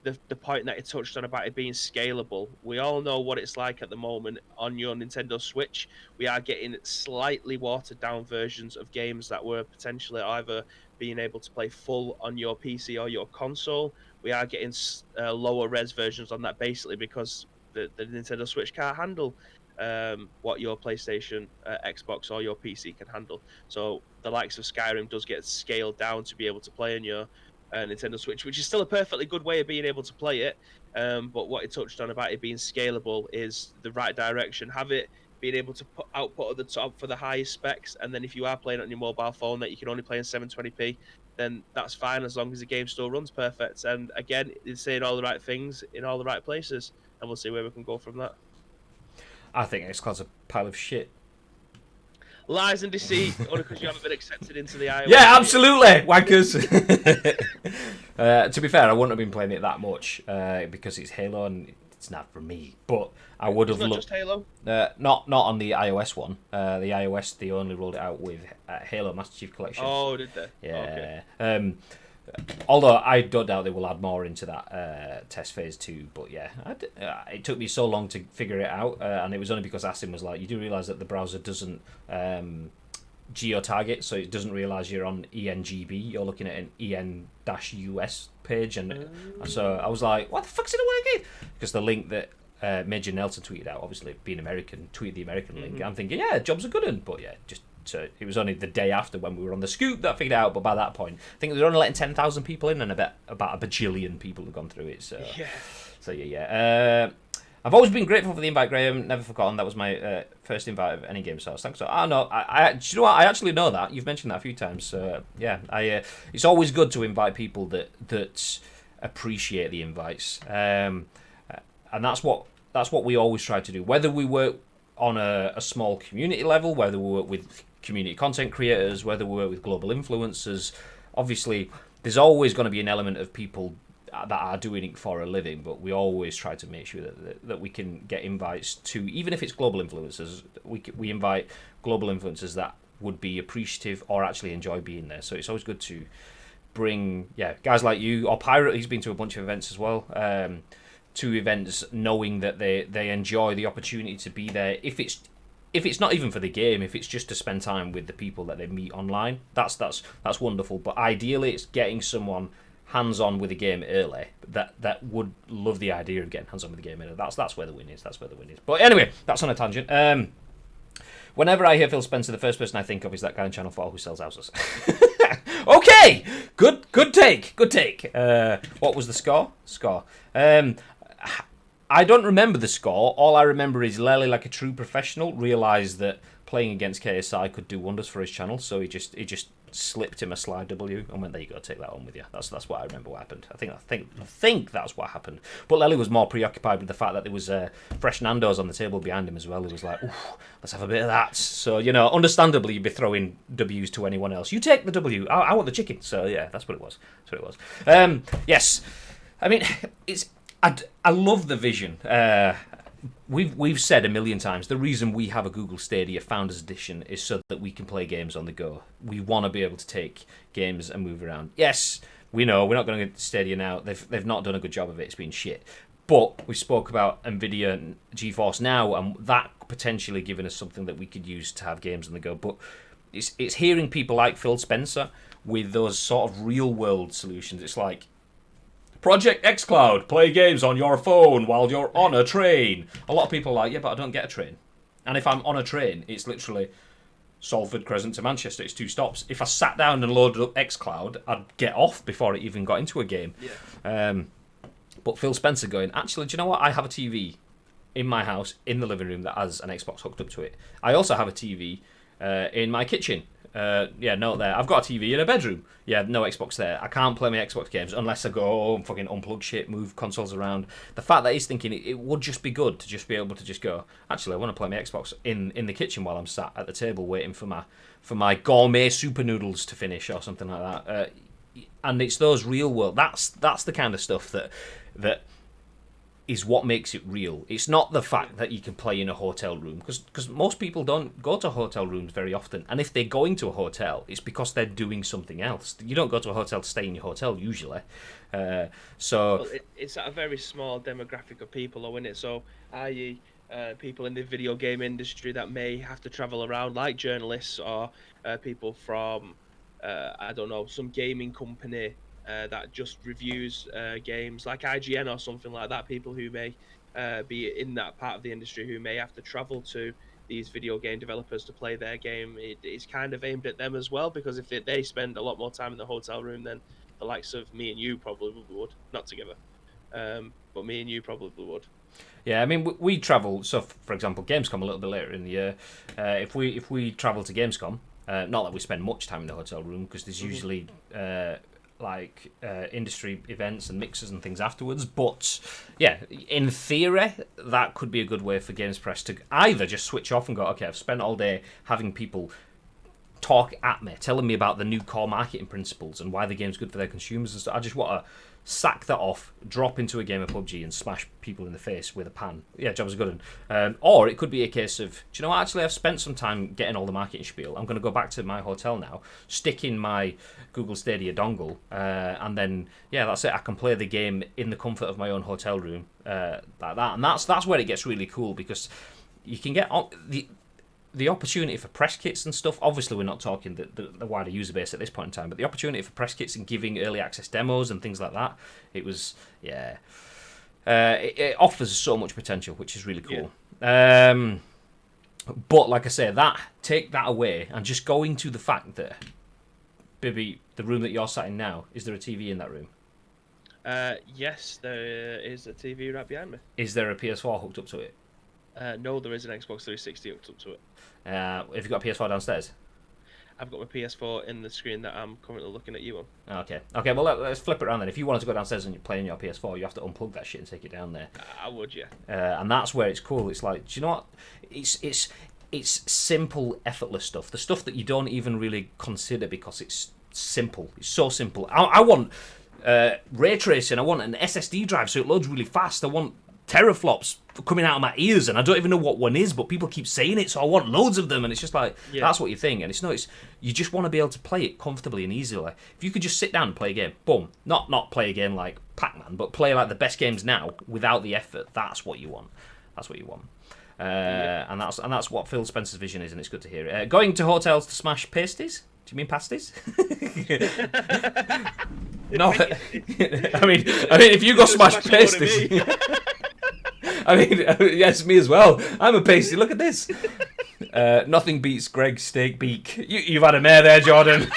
the point that it touched on about it being scalable. We all know what it's like at the moment on your Nintendo Switch. We are getting slightly watered down versions of games that were potentially either being able to play full on your PC or your console. We are getting lower res versions on that, basically because the Nintendo Switch can't handle what your PlayStation, Xbox, or your PC can handle. So the likes of Skyrim does get scaled down to be able to play on your Nintendo Switch, which is still a perfectly good way of being able to play it. But what it touched on about it being scalable is the right direction. Have it being able to put output at the top for the highest specs, and then if you are playing on your mobile phone that you can only play in 720p, then that's fine as long as the game still runs perfect. And again, it's saying all the right things in all the right places, and we'll see where we can go from that. I think xCloud's a pile of shit. Lies and deceit, only because you haven't been accepted into the iOS. Yeah, absolutely, wankers. To be fair, I wouldn't have been playing it that much because it's Halo and it's not for me. But I would have It's not just Halo. not on the iOS one. The iOS, they only rolled it out with Halo Master Chief Collection. Oh, did they? Yeah. Okay. Although I don't doubt they will add more into that test phase too. But yeah, it took me so long to figure it out, and it was only because Asim was like, "You do realise that the browser doesn't geo-target, so it doesn't realise you're on ENGB. You're looking at an EN-US page," and so I was like, "What the fuck's it working?" Because the link that Major Nelson tweeted out, obviously being American, tweeted the American link. I'm thinking, yeah, job's a good one, but yeah, just. So it was only the day after when we were on the scoop that I figured it out. But by that point, I think they're only letting 10,000 people in, and about a bajillion people have gone through it. So yeah. I've always been grateful for the invite, Graham. Never forgotten. That was my first invite of any game source. Thanks. So I know. Do you know what? I actually know that. You've mentioned that a few times. So yeah, it's always good to invite people that appreciate the invites, and that's what we always try to do. Whether we work on a small community level, whether we work with community content creators, whether we work with global influencers, obviously there's always going to be an element of people that are doing it for a living, but we always try to make sure that we can get invites to, even if it's global influencers, we invite global influencers that would be appreciative or actually enjoy being there. So it's always good to bring guys like you, or Pirate, he's been to a bunch of events as well, to events knowing that they enjoy the opportunity to be there. If it's not even for the game, if it's just to spend time with the people that they meet online, that's wonderful. But ideally, it's getting someone hands-on with the game early that would love the idea of getting hands-on with the game early. That's where the win is. But anyway, that's on a tangent. Whenever I hear Phil Spencer, the first person I think of is that guy on Channel 4 who sells houses. Okay, good take. What was the score? I don't remember the score. All I remember is Lely, like a true professional, realised that playing against KSI could do wonders for his channel, so he just slipped him a slide W and went, "There you go, take that on with you." That's what I remember what happened. I think that's what happened. But Lely was more preoccupied with the fact that there was fresh Nando's on the table behind him as well. He was like, "Ooh, let's have a bit of that." So understandably, you'd be throwing W's to anyone else. You take the W. I want the chicken. So yeah, that's what it was. Yes, I mean I love the vision. We've said a million times, the reason we have a Google Stadia Founders Edition is so that we can play games on the go. We want to be able to take games and move around. Yes, we know we're not going to get Stadia now. They've not done a good job of it. It's been shit. But we spoke about Nvidia and GeForce Now, and that potentially giving us something that we could use to have games on the go. But it's hearing people like Phil Spencer with those sort of real world solutions. It's like, Projekt xCloud, play games on your phone while you're on a train. A lot of people are like, yeah, but I don't get a train. And if I'm on a train, it's literally Salford Crescent to Manchester. It's 2 stops. If I sat down and loaded up xCloud, I'd get off before it even got into a game. Yeah. But Phil Spencer going, actually, do you know what? I have a TV in my house, in the living room, that has an Xbox hooked up to it. I also have a TV in my kitchen. Note there. I've got a TV in a bedroom. Yeah, no Xbox there. I can't play my Xbox games unless I go and fucking unplug shit, move consoles around. The fact that he's thinking it would just be good to just be able to just go, actually, I want to play my Xbox in the kitchen while I'm sat at the table waiting for my gourmet super noodles to finish or something like that. And it's those real world. That's the kind of stuff that is what makes it real. It's not the fact that you can play in a hotel room, because most people don't go to hotel rooms very often. And if they're going to a hotel, it's because they're doing something else. You don't go to a hotel to stay in your hotel usually. Well, it's a very small demographic of people, though, isn't it? So, i.e., people in the video game industry that may have to travel around, like journalists or people from, I don't know, some gaming company that just reviews games, like IGN or something like that. People who may be in that part of the industry who may have to travel to these video game developers to play their game. It's kind of aimed at them as well, because if they spend a lot more time in the hotel room than the likes of me and you probably would, not together, but me and you probably would. Yeah, I mean, we travel. So, for example, Gamescom a little bit later in the year. If we travel to Gamescom, not that we spend much time in the hotel room, because there's usually industry events and mixers and things afterwards. But yeah, in theory, that could be a good way for Games Press to either just switch off and go, okay, I've spent all day having people talk at me, telling me about the new core marketing principles and why the game's good for their consumers and stuff. I just want to sack that off, drop into a game of PUBG and smash people in the face with a pan. Yeah, job's a good one. Or it could be a case of, do you know what, actually I've spent some time getting all the marketing spiel. I'm going to go back to my hotel now, stick in my Google Stadia dongle, and then, yeah, that's it. I can play the game in the comfort of my own hotel room, like that. And that's where it gets really cool, because you can get the opportunity for press kits and stuff. Obviously, we're not talking the wider user base at this point in time, but the opportunity for press kits and giving early access demos and things like that, it was, yeah. It offers so much potential, which is really cool. Yeah. But like I say, take that away and just go into the fact that, Bibby, the room that you're sat in now, is there a TV in that room? Yes, there is a TV right behind me. Is there a PS4 hooked up to it? No, there is an Xbox 360 hooked up to it. Have you got a PS4 downstairs? I've got my PS4 in the screen that I'm currently looking at you on. Okay, well, let's flip it around then. If you wanted to go downstairs and you're playing your PS4, you have to unplug that shit and take it down there. I would, yeah. And that's where it's cool. It's like, do you know what? It's simple, effortless stuff. The stuff that you don't even really consider because it's simple. It's so simple. I want ray tracing. I want an SSD drive so it loads really fast. I want teraflops coming out of my ears, and I don't even know what one is, but people keep saying it, so I want loads of them. And it's just like, that's what you think. And it's you just want to be able to play it comfortably and easily. If you could just sit down and play a game, boom, not play a game like Pac-Man, but play like the best games now without the effort. That's what you want. And that's what Phil Spencer's vision is, and it's good to hear it. Going to hotels to smash pasties? Do you mean pasties? No, I mean, if you go smash pasties. I mean, yes, me as well. I'm a pasty. Look at this. Nothing beats Greg's steak beak. You've had a mare there, Jordan.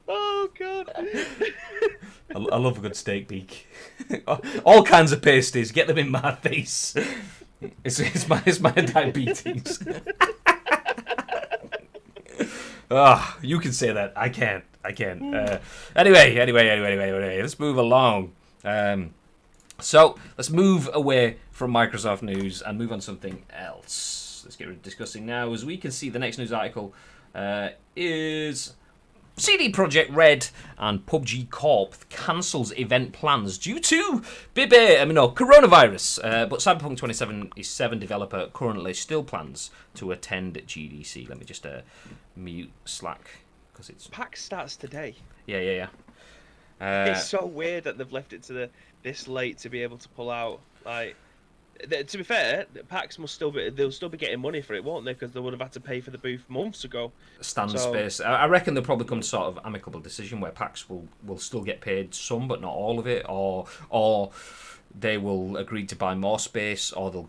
Oh, God. I love a good steak beak. All kinds of pasties. Get them in my face. It's my diabetes. You can say that. I can't. Anyway. Let's move along. So let's move away from Microsoft news and move on to something else. Let's get discussing now. As we can see, the next news article is CD Projekt Red and PUBG Corp cancels event plans due to coronavirus. But Cyberpunk 2077 developer currently still plans to attend GDC. Let me just mute Slack because it's PAX starts today. Yeah. It's so weird that they've left it to this late to be able to pull out. Like, to be fair, PAX they'll still be getting money for it, won't they? Because they would have had to pay for the booth months ago. Space. I reckon they'll probably come to sort of amicable decision where PAX will still get paid some, but not all of it, or they will agree to buy more space, or they'll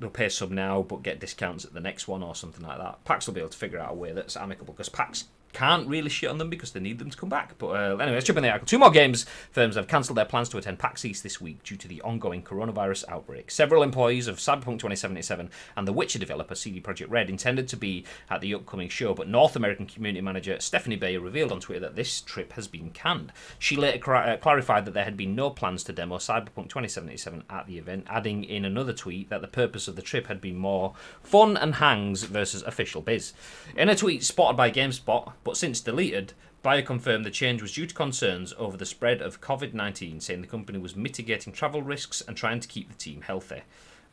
pay some now but get discounts at the next one or something like that. PAX will be able to figure out a way that's amicable, because PAX can't really shit on them because they need them to come back. But anyway, let's jump in the article. 2 more games firms have cancelled their plans to attend PAX East this week due to the ongoing coronavirus outbreak. Several employees of Cyberpunk 2077 and the Witcher developer CD Projekt Red intended to be at the upcoming show, but North American community manager Stephanie Bayer revealed on Twitter that this trip has been canned. She later clarified that there had been no plans to demo Cyberpunk 2077 at the event, adding in another tweet that the purpose of the trip had been more fun and hangs versus official biz. In a tweet spotted by GameSpot, but since deleted, Bayer confirmed the change was due to concerns over the spread of COVID-19, saying the company was mitigating travel risks and trying to keep the team healthy.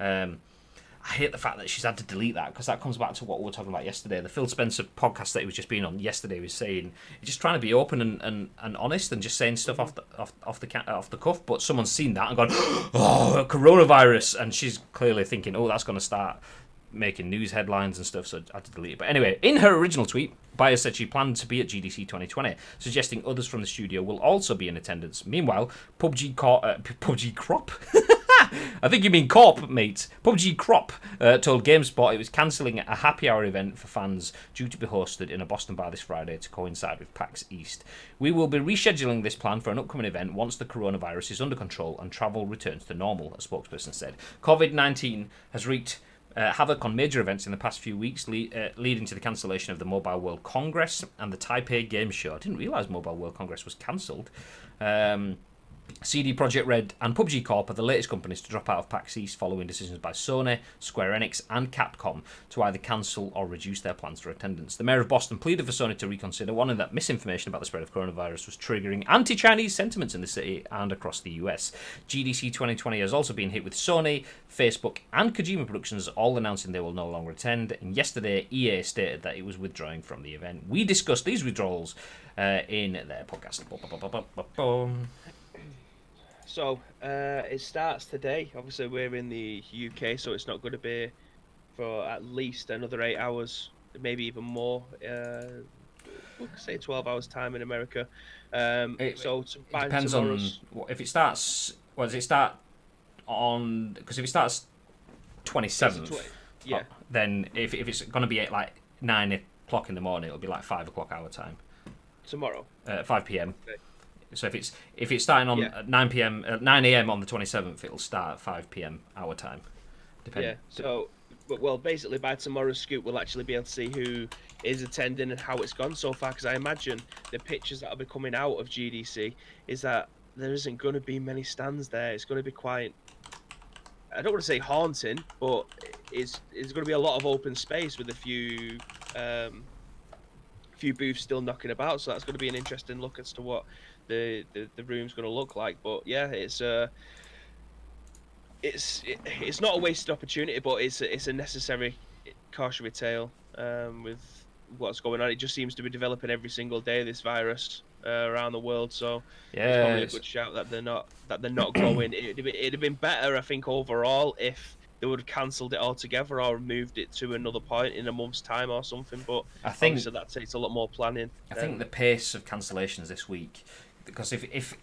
I hate the fact that she's had to delete that, because that comes back to what we were talking about yesterday. The Phil Spencer podcast that he was just being on yesterday was saying he's just trying to be open and honest and just saying stuff off the cuff. But someone's seen that and gone, oh, coronavirus, and she's clearly thinking, oh, that's going to start making news headlines and stuff, so I had to delete it. But anyway, in her original tweet, Bayer said she planned to be at GDC 2020, suggesting others from the studio will also be in attendance. Meanwhile, PUBG Corp? I think you mean Corp, mate. PUBG Corp told GameSpot it was cancelling a happy hour event for fans due to be hosted in a Boston bar this Friday to coincide with PAX East. We will be rescheduling this plan for an upcoming event once the coronavirus is under control and travel returns to normal, a spokesperson said. COVID-19 has wreaked havoc on major events in the past few weeks, leading to the cancellation of the Mobile World Congress and the Taipei Game Show. I didn't realise Mobile World Congress was cancelled. CD Projekt Red and PUBG Corp are the latest companies to drop out of PAX East following decisions by Sony, Square Enix and Capcom to either cancel or reduce their plans for attendance. The mayor of Boston pleaded for Sony to reconsider, warning that misinformation about the spread of coronavirus was triggering anti-Chinese sentiments in the city and across the US. GDC 2020 has also been hit with Sony, Facebook and Kojima Productions all announcing they will no longer attend, and yesterday EA stated that it was withdrawing from the event. We discussed these withdrawals in their podcast. So, it starts today. Obviously, we're in the UK, so it's not going to be for at least another 8 hours, maybe even more. We'll say 12 hours time in America. It depends on if it starts. Well, does it start on? Because if it starts 27th, yeah. Then if it's going to be at like 9 o'clock in the morning, it'll be like 5 o'clock our time. Tomorrow. 5 p.m. Okay. So if it's starting on 9 a.m. on the 27th, it'll start at 5 p.m. our time. Yeah. So, well, basically by tomorrow's scoop, we'll actually be able to see who is attending and how it's gone so far. Because I imagine the pictures that will be coming out of GDC is that there isn't going to be many stands there. It's going to be quite. I don't want to say haunting, but it's going to be a lot of open space with a few booths still knocking about. So that's going to be an interesting look as to what the room's going to look like. But yeah, it's not a wasted opportunity, but it's a necessary cautionary tale with what's going on. It just seems to be developing every single day, this virus around the world. So yeah, it's probably a good shout that they're not going. It'd have been better, I think, overall if they would have cancelled it altogether or moved it to another point in a month's time or something. But I think obviously that takes a lot more planning. I think the pace of cancellations this week, because if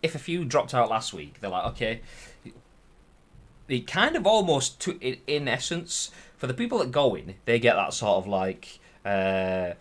a few dropped out last week, they're like, okay, it kind of almost in essence for the people that go in, they get that sort of like that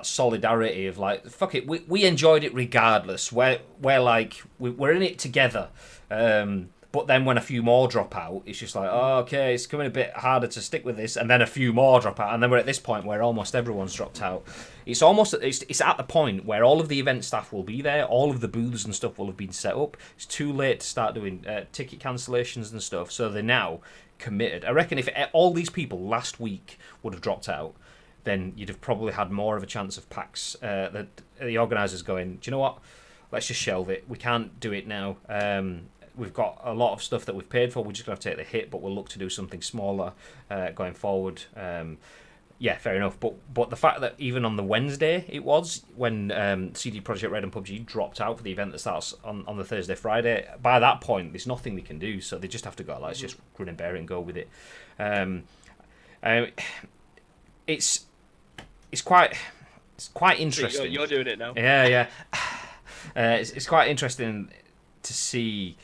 solidarity of like, fuck it, we enjoyed it regardless. We're in it together. But then when a few more drop out, it's just like, oh, okay, it's becoming a bit harder to stick with this. And then a few more drop out. And then we're at this point where almost everyone's dropped out. It's at the point where all of the event staff will be there. All of the booths and stuff will have been set up. It's too late to start doing ticket cancellations and stuff. So they're now committed. I reckon if all these people last week would have dropped out, then you'd have probably had more of a chance of PAX. The organisers going, do you know what? Let's just shelve it. We can't do it now. We've got a lot of stuff that we've paid for. We're just going to have to take the hit, but we'll look to do something smaller going forward. Yeah, fair enough. But the fact that even on the Wednesday it was, when CD Projekt Red and PUBG dropped out for the event that starts on the Thursday, Friday, by that point, there's nothing they can do. So they just have to go, let's just grin and bear it and go with it. It's quite interesting. You're doing it now. Yeah. It's quite interesting to see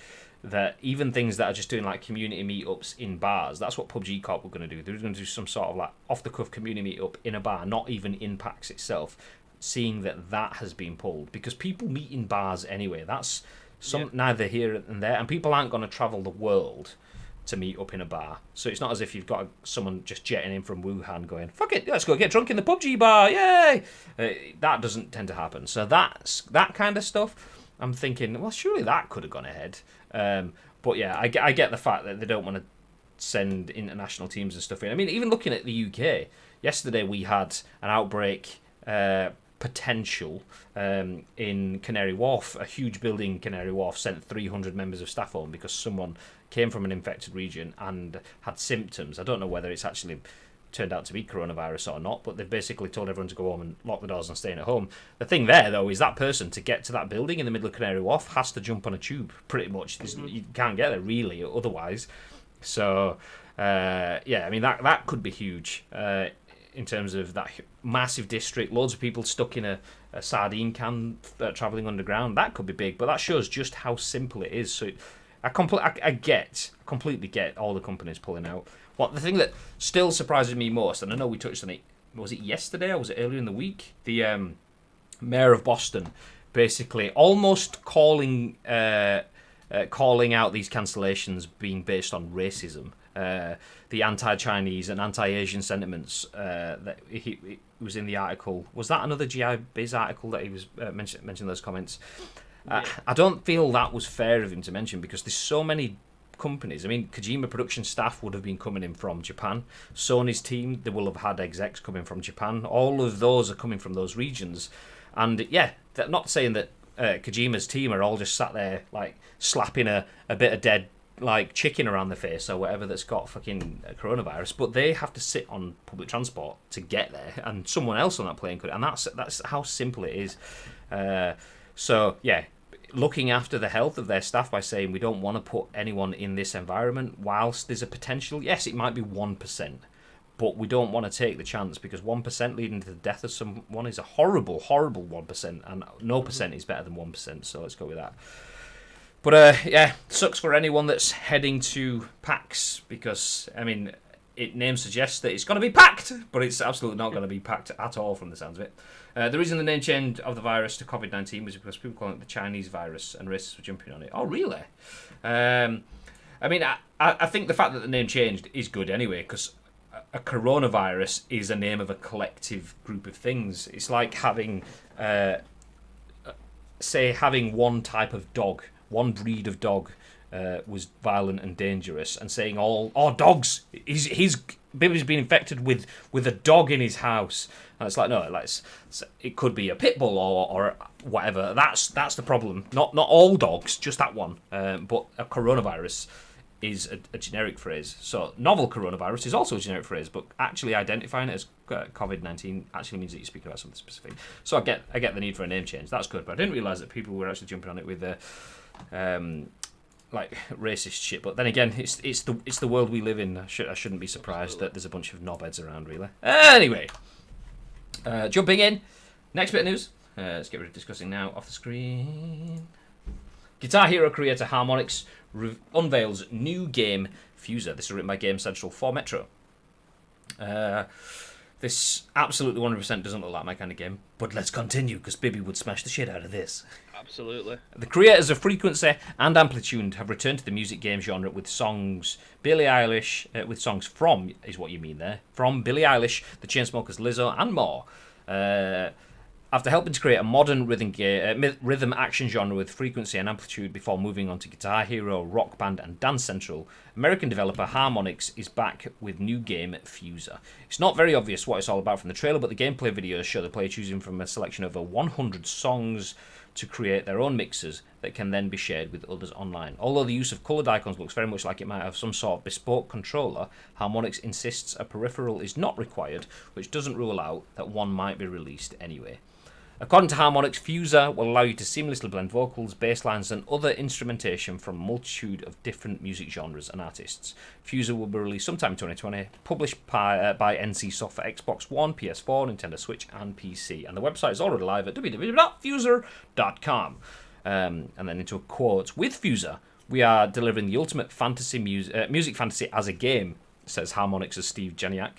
that even things that are just doing like community meetups in bars, that's what PUBG Corp were going to do. They were going to do some sort of like off-the-cuff community meetup in a bar, not even in PAX itself. seeing that has been pulled, because people meet in bars anyway. That's neither here and there, and people aren't going to travel the world to meet up in a bar. So it's not as if you've got someone just jetting in from Wuhan going, fuck it, let's go get drunk in the PUBG bar, yay! That doesn't tend to happen. So that kind of stuff, I'm thinking, well, surely that could have gone ahead. But yeah, I get the fact that they don't want to send international teams and stuff in. I mean, even looking at the UK, yesterday we had an outbreak potential in Canary Wharf. A huge building in Canary Wharf sent 300 members of staff home because someone came from an infected region and had symptoms. I don't know whether it's actually turned out to be coronavirus or not, but they've basically told everyone to go home and lock the doors and stay at home. The thing there, though, is that person, to get to that building in the middle of Canary Wharf, has to jump on a tube, pretty much. You can't get there, really, otherwise. So, yeah, I mean, that could be huge in terms of that massive district, loads of people stuck in a sardine can travelling underground. That could be big, but that shows just how simple it is. So I completely get all the companies pulling out. The thing that still surprises me most, and I know we touched on it, was it yesterday or was it earlier in the week? The mayor of Boston basically almost calling out these cancellations being based on racism. The anti-Chinese and anti-Asian sentiments that he was in the article. Was that another GI Biz article that he was mentioning those comments? I don't feel that was fair of him to mention, because there's so many companies. I mean, Kojima production staff would have been coming in from Japan. Sony's team, they will have had execs coming from Japan. All of those are coming from those regions. And yeah, they're not saying that Kojima's team are all just sat there like slapping a bit of dead like chicken around the face or whatever that's got fucking coronavirus, but they have to sit on public transport to get there, and someone else on that plane could, and that's how simple it is. So yeah, looking after the health of their staff by saying we don't want to put anyone in this environment, whilst there's a potential, yes, it might be 1%, but we don't want to take the chance, because 1% leading to the death of someone is a horrible 1%, and no percent is better than 1%, so let's go with that. But yeah, sucks for anyone that's heading to PAX, because, I mean, name suggests that it's going to be packed, but it's absolutely not going to be packed at all from the sounds of it. The reason the name change of the virus to COVID-19 was because people call it the Chinese virus, and racists were jumping on it. Oh, really? I mean, I think the fact that the name changed is good anyway, because a coronavirus is a name of a collective group of things. It's like having, having one type of dog, one breed of dog was violent and dangerous, and saying all dogs, Baby's been infected with a dog in his house, and it's like, no, it could be a pit bull or whatever. That's the problem. Not all dogs, just that one. But a coronavirus is a generic phrase. So novel coronavirus is also a generic phrase, but actually identifying it as COVID-19 actually means that you're speaking about something specific. So I get the need for a name change. That's good, but I didn't realise that people were actually jumping on it with like racist shit. But then again, it's the world we live in. I shouldn't be surprised that there's a bunch of knobheads around, really. Anyway, jumping in, next bit of news. Let's get rid of discussing now, off the screen. Guitar Hero creator Harmonix unveils new game Fuser. This is written by GameCentral for Metro. This absolutely 100% doesn't look like my kind of game, but let's continue, because Bibby would smash the shit out of this. Absolutely. The creators of Frequency and Amplitude have returned to the music game genre with songs Billie Eilish, with songs from, is what you mean there, from Billie Eilish, the Chainsmokers, Lizzo, and more. After helping to create a modern rhythm action genre with Frequency and Amplitude before moving on to Guitar Hero, Rock Band, and Dance Central, American developer Harmonix is back with new game Fuser. It's not very obvious what it's all about from the trailer, but the gameplay videos show the player choosing from a selection of over 100 songs to create their own mixes that can then be shared with others online. Although the use of coloured icons looks very much like it might have some sort of bespoke controller, Harmonix insists a peripheral is not required, which doesn't rule out that one might be released anyway. According to Harmonix, Fuser will allow you to seamlessly blend vocals, bass lines, and other instrumentation from a multitude of different music genres and artists. Fuser will be released sometime in 2020, published by NCSoft for Xbox One, PS4, Nintendo Switch, and PC. And the website is already live at www.fuser.com. And then into a quote, with Fuser, we are delivering the ultimate fantasy music fantasy as a game, says Harmonix's Steve Janiak.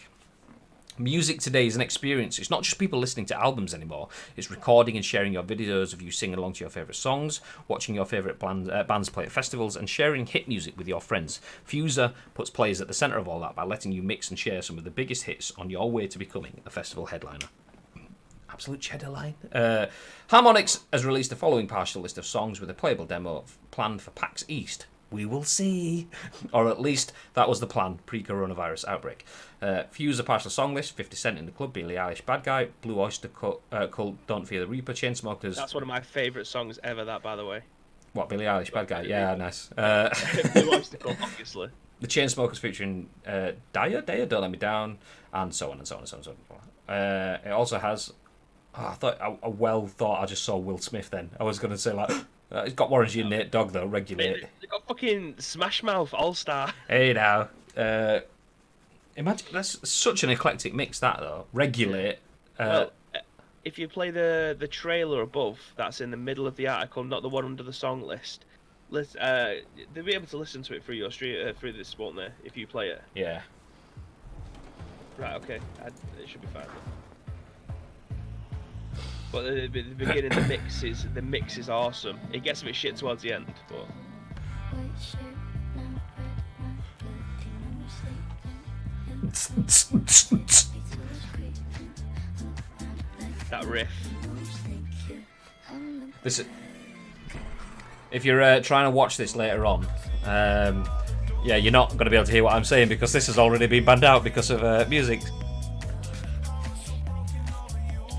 Music today is an experience. It's not just people listening to albums anymore. It's recording and sharing your videos of you singing along to your favourite songs, watching your favourite bands play at festivals, and sharing hit music with your friends. Fuser puts players at the centre of all that by letting you mix and share some of the biggest hits on your way to becoming a festival headliner. Absolute cheddar line. Harmonix has released the following partial list of songs with a playable demo planned for PAX East. We will see. Or at least that was the plan pre-coronavirus outbreak. Fuse a partial song list: 50 Cent in the Club, Billie Eilish, Bad Guy, Blue Oyster Cult, Don't Fear the Reaper, Chainsmokers. That's one of my favourite songs ever, that, by the way. What, Billie Eilish, Bad Guy? Yeah, nice. Blue Oyster Cult, obviously. The Chainsmokers featuring Daya, Don't Let Me Down, and so on and so on and so on. And so on. It also has... I just saw Will Smith then. I was going to say, like... it's got Warren G and Nate Dogg, though, Regulate. They got fucking Smash Mouth All-Star. Hey, now. Imagine, that's such an eclectic mix, that, though. Regulate. Well, if you play the trailer above, that's in the middle of the article, not the one under the song list. They'll be able to listen to it through your through this, won't they, if you play it? Yeah. Right, okay. It should be fine, then. But the beginning, the mix is awesome. It gets a bit shit towards the end, but that riff. This, if you're trying to watch this later on, yeah, you're not going to be able to hear what I'm saying because this has already been banned out because of music.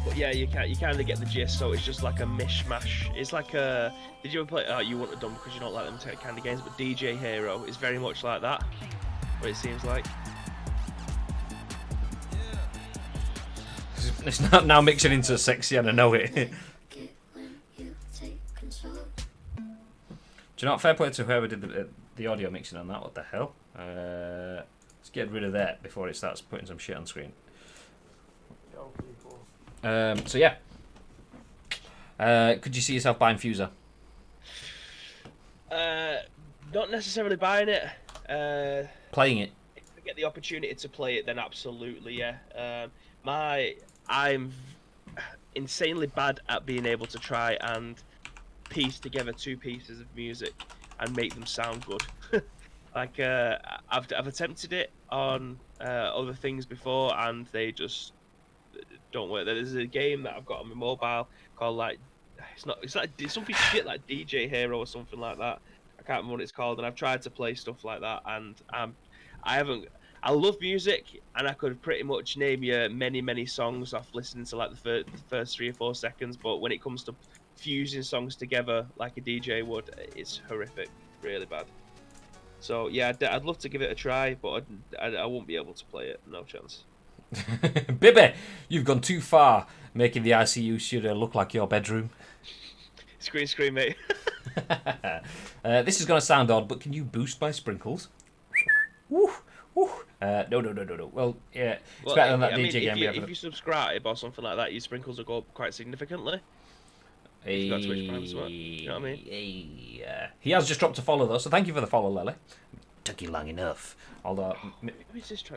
But yeah, you kind of get the gist. So it's just like a mishmash. It's like a. Did you ever play? Oh, you wouldn't have done because you don't like them kind of games. But DJ Hero is very much like that. What it seems like. It's not now mixing into sexy, and I know it. Do you know what? Fair play to whoever did the audio mixing on that. What the hell? Let's get rid of that before it starts putting some shit on screen. So yeah, could you see yourself buying Fuser? Not necessarily buying it. Playing it. If I get the opportunity to play it, then absolutely, yeah. I'm insanely bad at being able to try and piece together two pieces of music and make them sound good. Like I've attempted it on other things before, and they just don't work. There's a game that I've got on my mobile called it's something shit like DJ Hero or something like that. I can't remember what it's called, and I've tried to play stuff like that, and I love music, and I could pretty much name you many songs off listening to like the first 3 or 4 seconds. But when it comes to fusing songs together like a DJ would, it's horrific, really bad. So yeah, I'd love to give it a try, but I won't be able to play it. No chance. Bibby, you've gone too far, making the ICU studio look like your bedroom. Screen, mate. This is going to sound odd, but can you boost my sprinkles? Woo, woo. No. Well, yeah, it's better than that DJ game we have. If you subscribe or something like that, your sprinkles will go up quite significantly. If you got Twitch Prime as well. You know what I mean? He has just dropped a follow, though, so thank you for the follow, Lily. Took you long enough. Although,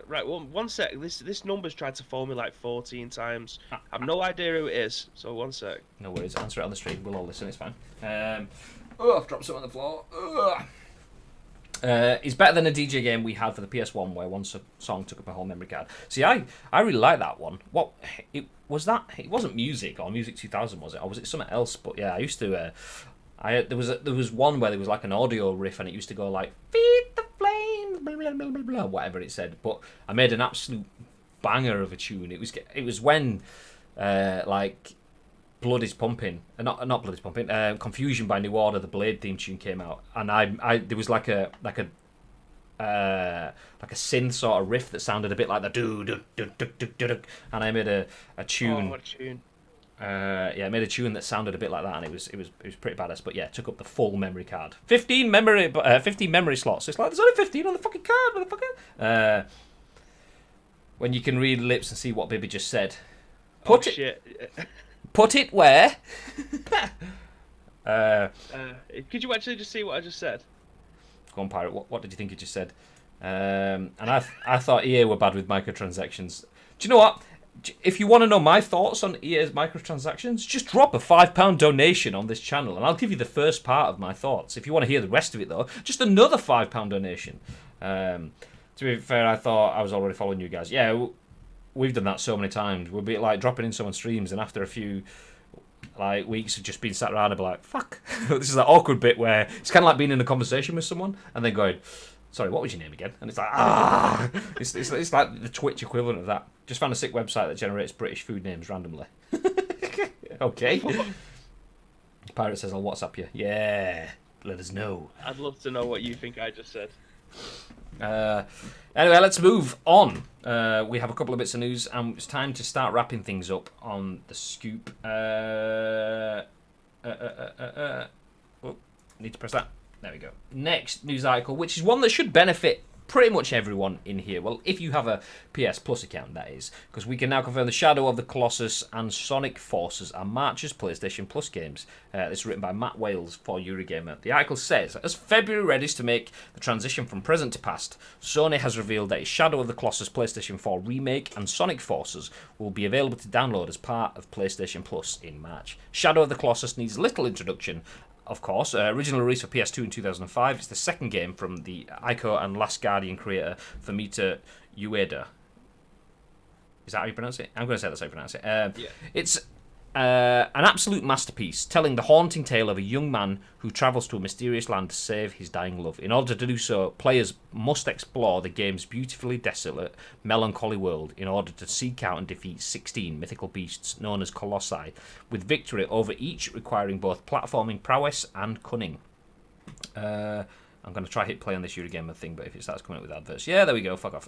right, one sec. This number's tried to phone me like 14 times. I have no idea who it is, so one sec. No worries, answer it on the stream. We'll all listen, it's fine. I've dropped some on the floor. It's better than a DJ game we had for the PS1 where one song took up a whole memory card. See, I really like that one. What it was that? It wasn't music or Music 2000, was it? Or was it something else? But yeah, I used to. There was one where there was like an audio riff and it used to go like "Feed the flames," blah, blah, blah, blah, blah, whatever it said. But I made an absolute banger of a tune. It was when like Blood is Pumping, not Blood is Pumping. Confusion by New Order, the Blade theme tune came out, and I there was like a synth sort of riff that sounded a bit like the do do do do do do, and I made a tune. Oh, what a tune! I made a tune that sounded a bit like that, and it was pretty badass. But yeah, it took up the full memory card. 15 memory slots. It's like there's only 15 on the fucking card, motherfucker. When you can read lips and see what Bibby just said. Put it where? Could you actually just see what I just said? Go on, Pirate. What did you think you just said? And I thought EA were bad with microtransactions. Do you know what? If you want to know my thoughts on EA's microtransactions, just drop a £5 donation on this channel, and I'll give you the first part of my thoughts. If you want to hear the rest of it, though, just another £5 donation. To be fair, I thought I was already following you guys. Yeah, we've done that so many times. We'll be like dropping in someone's streams, and after a few like weeks of just being sat around and be like, fuck. This is that awkward bit where it's kind of like being in a conversation with someone, and then going, sorry, what was your name again? And it's like, ah! It's like the Twitch equivalent of that. Just found a sick website that generates British food names randomly. Okay. Pirate says, I'll WhatsApp you. Yeah, let us know. I'd love to know what you think I just said. Anyway, let's move on. We have a couple of bits of news, and it's time to start wrapping things up on the scoop. Need to press that. There we go. Next news article, which is one that should benefit pretty much everyone in here. Well, if you have a PS Plus account, that is. Because we can now confirm the Shadow of the Colossus and Sonic Forces are March's PlayStation Plus games. This is written by Matt Wales for Eurogamer. The article says, as February readies to make the transition from present to past, Sony has revealed that its Shadow of the Colossus PlayStation 4 remake and Sonic Forces will be available to download as part of PlayStation Plus in March. Shadow of the Colossus needs little introduction. Of course, originally released for PS2 in 2005, it's the second game from the Ico and Last Guardian creator Fumito Ueda. Is that how you pronounce it? I'm going to say that's how you pronounce it. Yeah. It's an absolute masterpiece, telling the haunting tale of a young man who travels to a mysterious land to save his dying love. In order to do so, players must explore the game's beautifully desolate, melancholy world in order to seek out and defeat 16 mythical beasts known as Colossi, with victory over each requiring both platforming prowess and cunning. I'm going to try hit play on this Eurogamer thing, but if it starts coming up with adverts... Yeah, there we go, fuck off.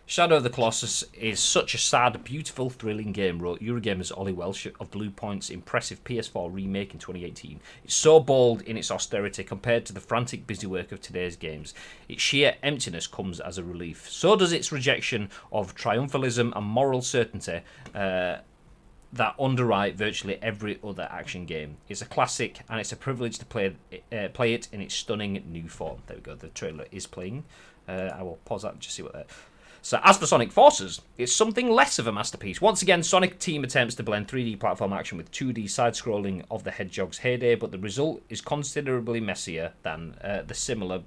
Shadow of the Colossus is such a sad, beautiful, thrilling game, wrote Eurogamer's Ollie Welsh of Blue Point's impressive PS4 remake in 2018. It's so bold in its austerity compared to the frantic busy work of today's games. Its sheer emptiness comes as a relief. So does its rejection of triumphalism and moral certainty that underwrite virtually every other action game. It's a classic, and it's a privilege to play it in its stunning new form. There we go, the trailer is playing. I will pause that and just see what that... So as for Sonic Forces, it's something less of a masterpiece. Once again, Sonic Team attempts to blend 3D platform action with 2D side-scrolling of the Hedgehog's heyday, but the result is considerably messier than the similar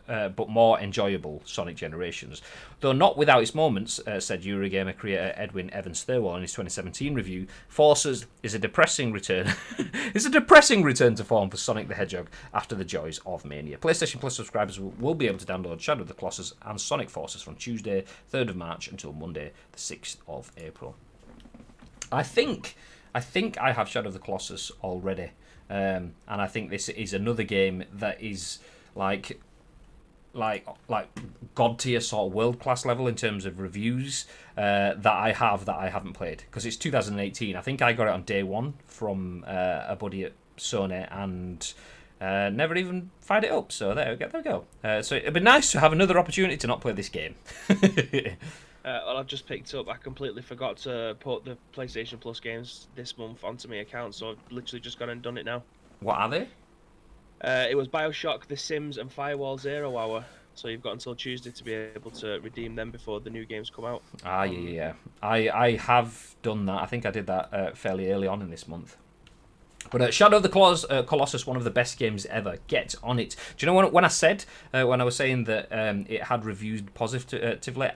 but more enjoyable Sonic Generations. Though not without its moments, said Eurogamer creator Edwin Evans-Thirlwall in his 2017 review, Forces is a depressing return. It's a depressing return to form for Sonic the Hedgehog after the joys of Mania. PlayStation Plus subscribers will be able to download Shadow of the Colossus and Sonic Forces from Tuesday, 3rd of March until Monday, the 6th of April. I think I have Shadow of the Colossus already, and I think this is another game that is like god tier sort of world class level in terms of reviews that I haven't played, because it's 2018. I think I got it on day one from a buddy at Sony and never even fired it up. So there we go. So it'd be nice to have another opportunity to not play this game. Well, I've just picked up. I completely forgot to put the PlayStation Plus games this month onto my account, so I've literally just gone and done it now. What are they? It was BioShock, The Sims, and Firewall 0 Hour. So you've got until Tuesday to be able to redeem them before the new games come out. Yeah. I have done that. I think I did that fairly early on in this month. But Shadow of the Colossus, one of the best games ever. Get on it. Do you know when I said, when I was saying that it had reviewed positively,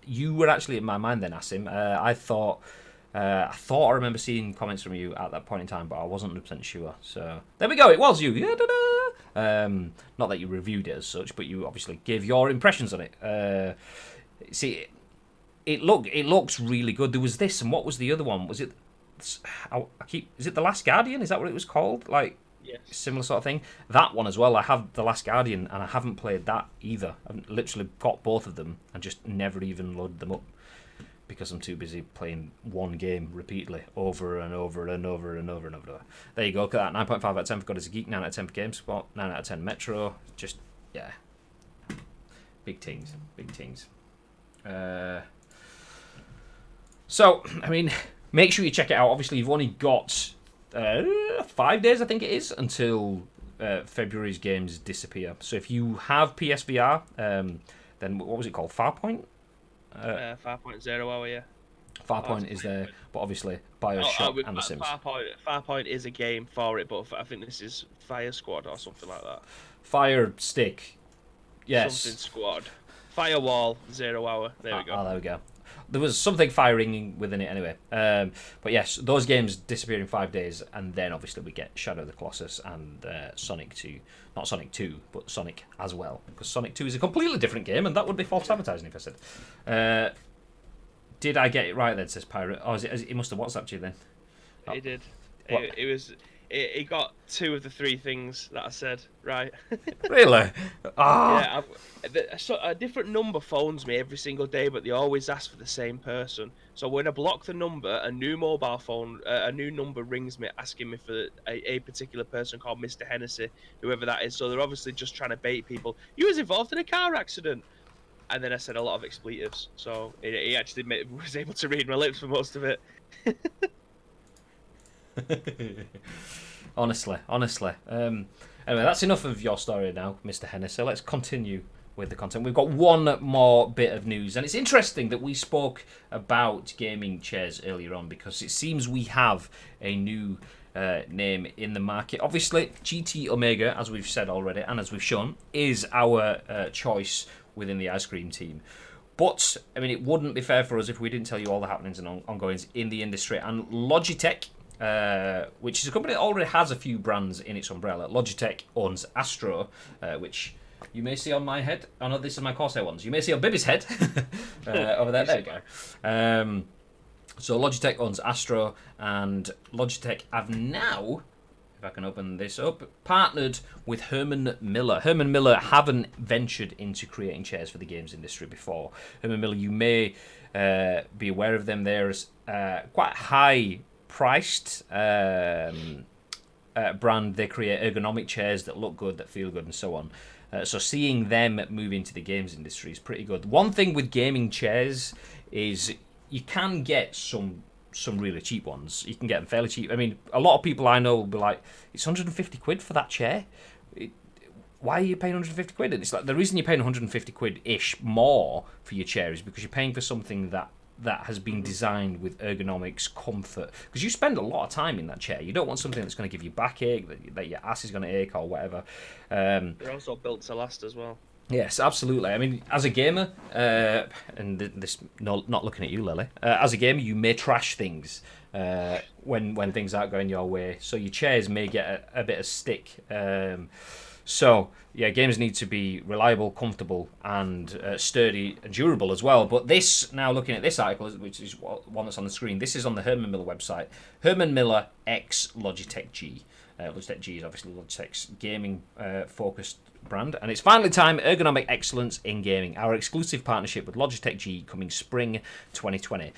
you were actually in my mind then, Asim. I thought I remember seeing comments from you at that point in time, but I wasn't 100% sure. So there we go. It was you. Not that you reviewed it as such, but you obviously gave your impressions on it. See, it looks really good. There was this, and what was the other one? Was it? Is it The Last Guardian? Is that what it was called? Like, yes. Similar sort of thing. That one as well. I have The Last Guardian, and I haven't played that either. I've literally got both of them and just never even loaded them up, because I'm too busy playing one game repeatedly over and over and over and over and over. There you go. Look at that. 9.5 out of 10 for God is a Geek, 9 out of 10 for GameSpot, 9 out of 10 Metro. Just, yeah. Big things. So, I mean, make sure you check it out. Obviously, you've only got 5 days, I think it is, until February's games disappear. So if you have PSVR, then what was it called? Farpoint? 5.0 hour, yeah. Farpoint is there, but obviously Bioshock and The Sims. Farpoint is a game for it, but I think this is Fire Squad or something like that. Fire Stick. Yes. Something Squad. Firewall 0 hour. There we go. Oh, there we go. There was something firing within it anyway. But yes, those games disappear in 5 days, and then obviously we get Shadow of the Colossus and Sonic 2. Not Sonic 2, but Sonic as well. Because Sonic 2 is a completely different game, and that would be false advertising if I said. Did I get it right then, says Pirate? Oh, it must have WhatsApped you then. He did. What? It was. He got 2 of the 3 things that I said right. Really? Ah. Yeah, a different number phones me every single day, but they always ask for the same person. So when I block the number, a new mobile phone, a new number rings me asking me for a particular person called Mr. Hennessy, whoever that is. So they're obviously just trying to bait people. You was involved in a car accident. And then I said a lot of expletives. So he actually was able to read my lips for most of it. honestly. Anyway, that's enough of your story now, Mr. Hennessy. So let's continue with the content. We've got one more bit of news, and it's interesting that we spoke about gaming chairs earlier on because it seems we have a new name in the market. Obviously, GT Omega, as we've said already, and as we've shown, is our choice within the ice cream team. But, I mean, it wouldn't be fair for us if we didn't tell you all the happenings and ongoings in the industry. And Logitech, which is a company that already has a few brands in its umbrella. Logitech owns Astro, which you may see on my head. Oh no, this is my Corsair ones. You may see on Bibby's head over there. There you go. So Logitech owns Astro, and Logitech have now, if I can open this up, partnered with Herman Miller. Herman Miller haven't ventured into creating chairs for the games industry before. Herman Miller, you may be aware of them. They're quite high-priced brand. They create ergonomic chairs that look good, that feel good, and so on. So seeing them move into the games industry is pretty good. One thing with gaming chairs is you can get some really cheap ones. You can get them fairly cheap. I mean, a lot of people I know will be like, it's 150 quid for that chair? Why are you paying 150 quid? And it's like, the reason you're paying 150 quid-ish more for your chair is because you're paying for something that has been designed with ergonomics, comfort. Because you spend a lot of time in that chair. You don't want something that's going to give you backache, that your ass is going to ache or whatever. They're also built to last as well. Yes, absolutely. I mean, as a gamer, and this not looking at you, Lily. As a gamer, you may trash things when things aren't going your way. So your chairs may get a bit of stick. So yeah, games need to be reliable, comfortable, and sturdy and durable as well. But this, now looking at this article, which is one that's on the screen, this is on the Herman Miller website. Herman Miller X Logitech G. Logitech G is obviously Logitech's gaming focused brand, and it's finally time. Ergonomic excellence in gaming, our exclusive partnership with Logitech G, coming spring 2020.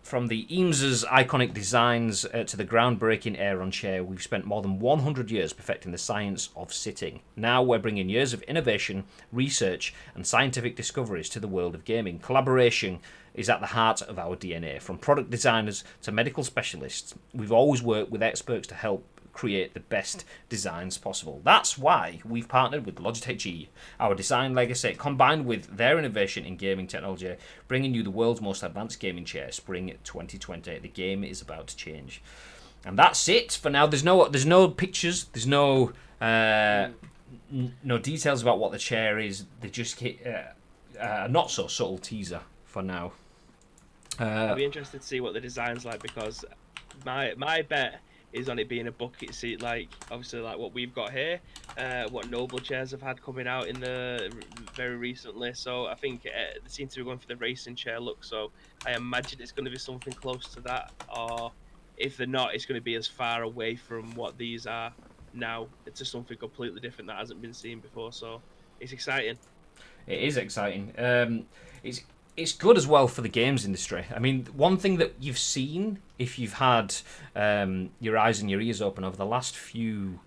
From the Eames's iconic designs to the groundbreaking Aeron chair, we've spent more than 100 years perfecting the science of sitting. Now we're bringing years of innovation, research, and scientific discoveries to the world of gaming. Collaboration is at the heart of our DNA. From product designers to medical specialists, we've always worked with experts to help create the best designs possible. That's why we've partnered with Logitech G. Our design legacy, combined with their innovation in gaming technology, bringing you the world's most advanced gaming chair, spring 2020. The game is about to change. And that's it for now. There's no pictures. There's no details about what the chair is. They just hit a not so subtle teaser for now. I'll be interested to see what the design's like, because my bet is on it being a bucket seat, like obviously like what we've got here, what Noble chairs have had coming out in the very recently. So I think they seem to be going for the racing chair look. So I imagine it's going to be something close to that, or if they're not, it's going to be as far away from what these are now. It's just something completely different that hasn't been seen before. So it's exciting. It is exciting. It's good as well for the games industry. I mean, one thing that you've seen, if you've had your eyes and your ears open over the last few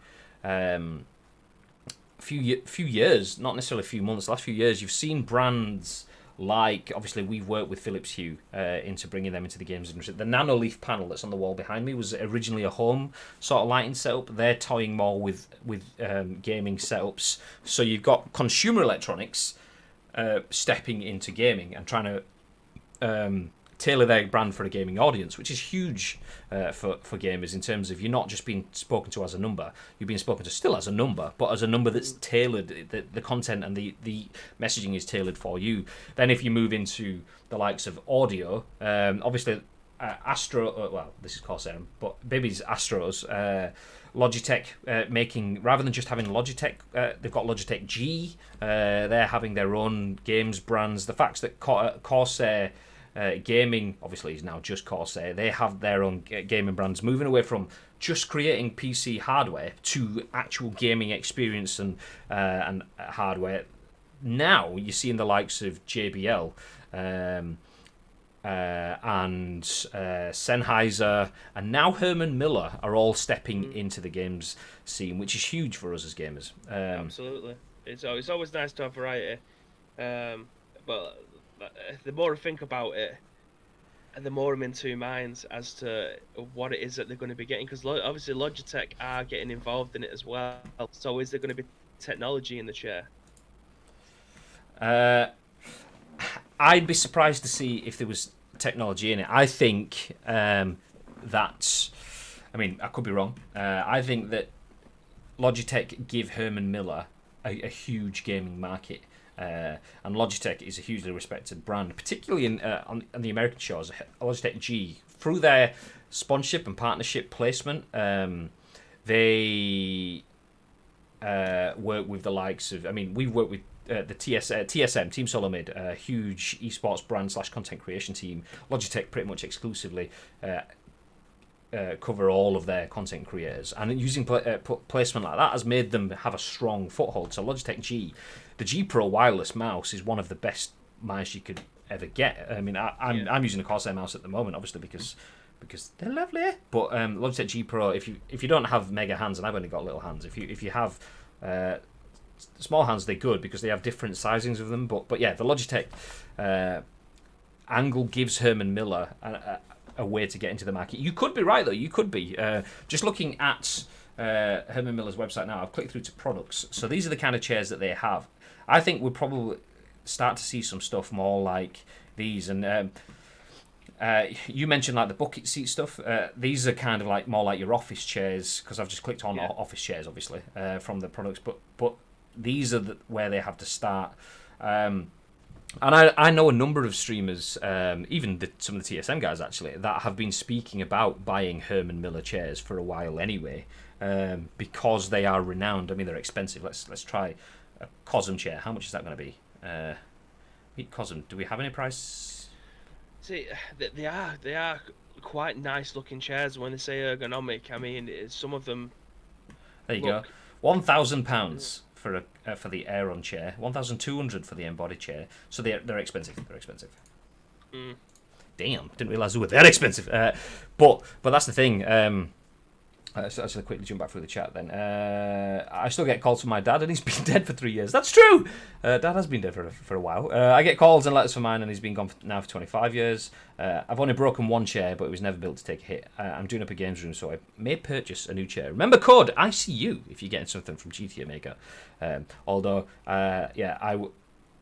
years, not necessarily a few months, the last few years, you've seen brands like, obviously we've worked with Philips Hue into bringing them into the games industry. The Nanoleaf panel that's on the wall behind me was originally a home sort of lighting setup. They're toying more with gaming setups. So you've got consumer electronics stepping into gaming and trying to tailor their brand for a gaming audience, which is huge for gamers in terms of you're not just being spoken to as a number, you're being spoken to still as a number, but as a number that's tailored, the content and the messaging is tailored for you. Then if you move into the likes of audio, obviously Astro, well, this is Corsair, but Baby's Astros, Logitech making, rather than just having Logitech, they've got Logitech G, they're having their own games brands. The fact that Corsair Gaming, obviously is now just Corsair, they have their own gaming brands, moving away from just creating PC hardware to actual gaming experience and hardware. Now you're seeing the likes of JBL, and Sennheiser, and now Herman Miller are all stepping into the games scene, which is huge for us as gamers. Absolutely, it's always nice to have variety. But the more I think about it, the more I'm in two minds as to what it is that they're going to be getting. Because obviously Logitech are getting involved in it as well. So is there going to be technology in the chair? I'd be surprised to see if there was technology in it. I think I could be wrong. I think that Logitech give Herman Miller a huge gaming market. And Logitech is a hugely respected brand, particularly on the American shows. Logitech G, through their sponsorship and partnership placement, they work with the likes of, we've worked with the TSM, Team Solomid, a huge esports brand / content creation team. Logitech pretty much exclusively cover all of their content creators, and using placement like that has made them have a strong foothold. So Logitech G, the G Pro wireless mouse, is one of the best mice you could ever get. I'm using a Corsair mouse at the moment, obviously because they're lovely. But Logitech G Pro, if you don't have mega hands, and I've only got little hands, if you have small hands, they're good because they have different sizings of them. But yeah, the Logitech angle gives Herman Miller a way to get into the market. You could be right though. You could be just looking at Herman Miller's website now. I've clicked through to products. So these are the kind of chairs that they have. I think we'll probably start to see some stuff more like these. And you mentioned like the bucket seat stuff. These are kind of like more like your office chairs, because I've just clicked on office chairs, obviously, from the products. But these are where they have to start. And I know a number of streamers, even some of the TSM guys actually, that have been speaking about buying Herman Miller chairs for a while anyway, because they are renowned. They're expensive. Let's try a Cosm chair. How much is that going to be? Meet Cosm. Do we have any price? See, they are quite nice looking chairs. When they say ergonomic, some of them. There you go. £1,000 for the Aeron chair. 1,200 for the embodied chair. So they're expensive. They're expensive. Damn, didn't realise they were that expensive. But that's the thing. So actually, quickly jump back through the chat then. I still get calls from my dad, and he's been dead for 3 years. That's true! Dad has been dead for a while. I get calls and letters from mine, and he's been gone now for 25 years. I've only broken one chair, but it was never built to take a hit. I'm doing up a games room, so I may purchase a new chair. Remember code ICU if you're getting something from GTA Maker.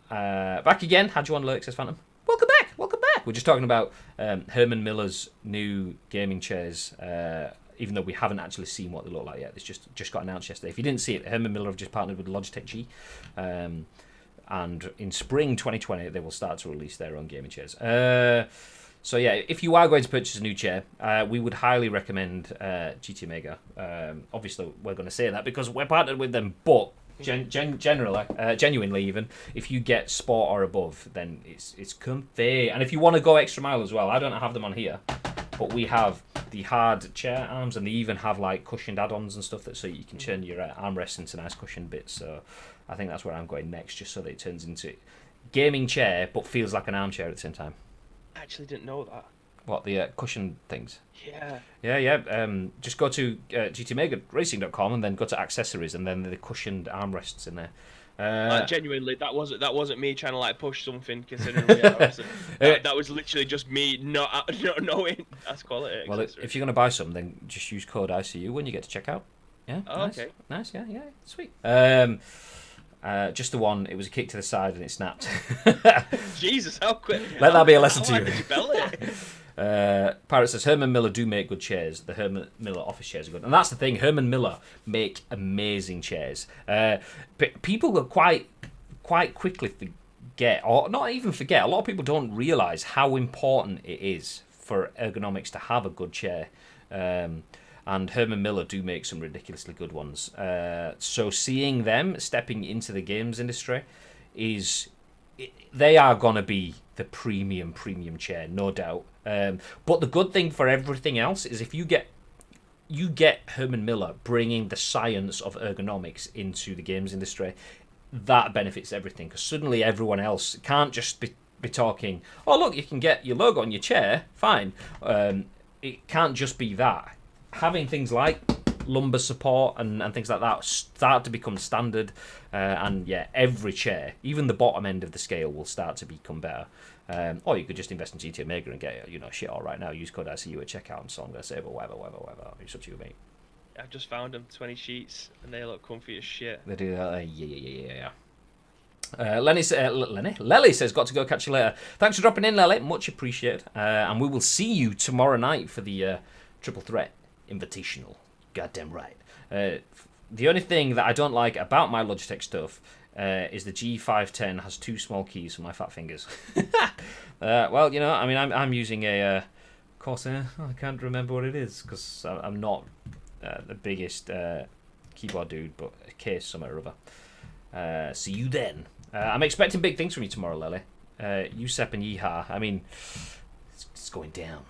Back again. Had you on Lurk, says Phantom. Welcome back. We're just talking about Herman Miller's new gaming chairs. Even though we haven't actually seen what they look like yet. It's just got announced yesterday. If you didn't see it, Herman Miller have just partnered with Logitech G. And in spring 2020, they will start to release their own gaming chairs. So yeah, if you are going to purchase a new chair, we would highly recommend GT Omega. Obviously, we're going to say that because we're partnered with them, but genuinely even, if you get Sport or above, then it's comfy. And if you want to go extra mile as well, I don't have them on here, but we have the hard chair arms, and they even have like cushioned add-ons and stuff so you can turn your armrests into nice cushioned bits. So I think that's where I'm going next, just so that it turns into gaming chair but feels like an armchair at the same time. I actually didn't know that. What, the cushioned things? Yeah. Just go to gtmegaracing.com and then go to accessories, and then the cushioned armrests in there. Genuinely, that wasn't me trying to like push something. Considering that was literally just me not knowing. That's quality. Well, if you're gonna buy some, then just use code ICU when you get to checkout. Yeah. Oh, nice. Okay. Nice. Yeah. Sweet. Just the one. It was a kick to the side and it snapped. Jesus, how quick! Let that be a lesson to How you. hard did you belt it? Pirate says Herman Miller do make good chairs. The Herman Miller office chairs are good, and that's the thing. Herman Miller make amazing chairs. People will quite quickly forget, or not even forget. A lot of people don't realise how important it is for ergonomics to have a good chair. And Herman Miller do make some ridiculously good ones. So seeing them stepping into the games industry they are gonna be the premium chair, no doubt. But the good thing for everything else is if you get Herman Miller bringing the science of ergonomics into the games industry, that benefits everything, because suddenly everyone else can't just be talking, oh look, you can get your logo on your chair, fine. It can't just be that. Having things like lumbar support and things like that start to become standard, and yeah, every chair, even the bottom end of the scale, will start to become better. Or you could just invest in GT Omega and get shit all right now. Use code ICU at checkout, and so I'm gonna say, but whatever. It's up to you, mate. I've just found them 20 sheets and they look comfy as shit. They do that. Yeah. Lelly says, got to go, catch you later. Thanks for dropping in, Lelly. Much appreciated. And we will see you tomorrow night for the Triple Threat Invitational. Goddamn right. The only thing that I don't like about my Logitech stuff is the G510 has 2 small keys for my fat fingers. Well, I'm using a Corsair. I can't remember what it is because I'm not the biggest keyboard dude, but a case somewhere or other. See you then. I'm expecting big things from you tomorrow, Lily. USEP and Yeehaw. I mean, it's going down.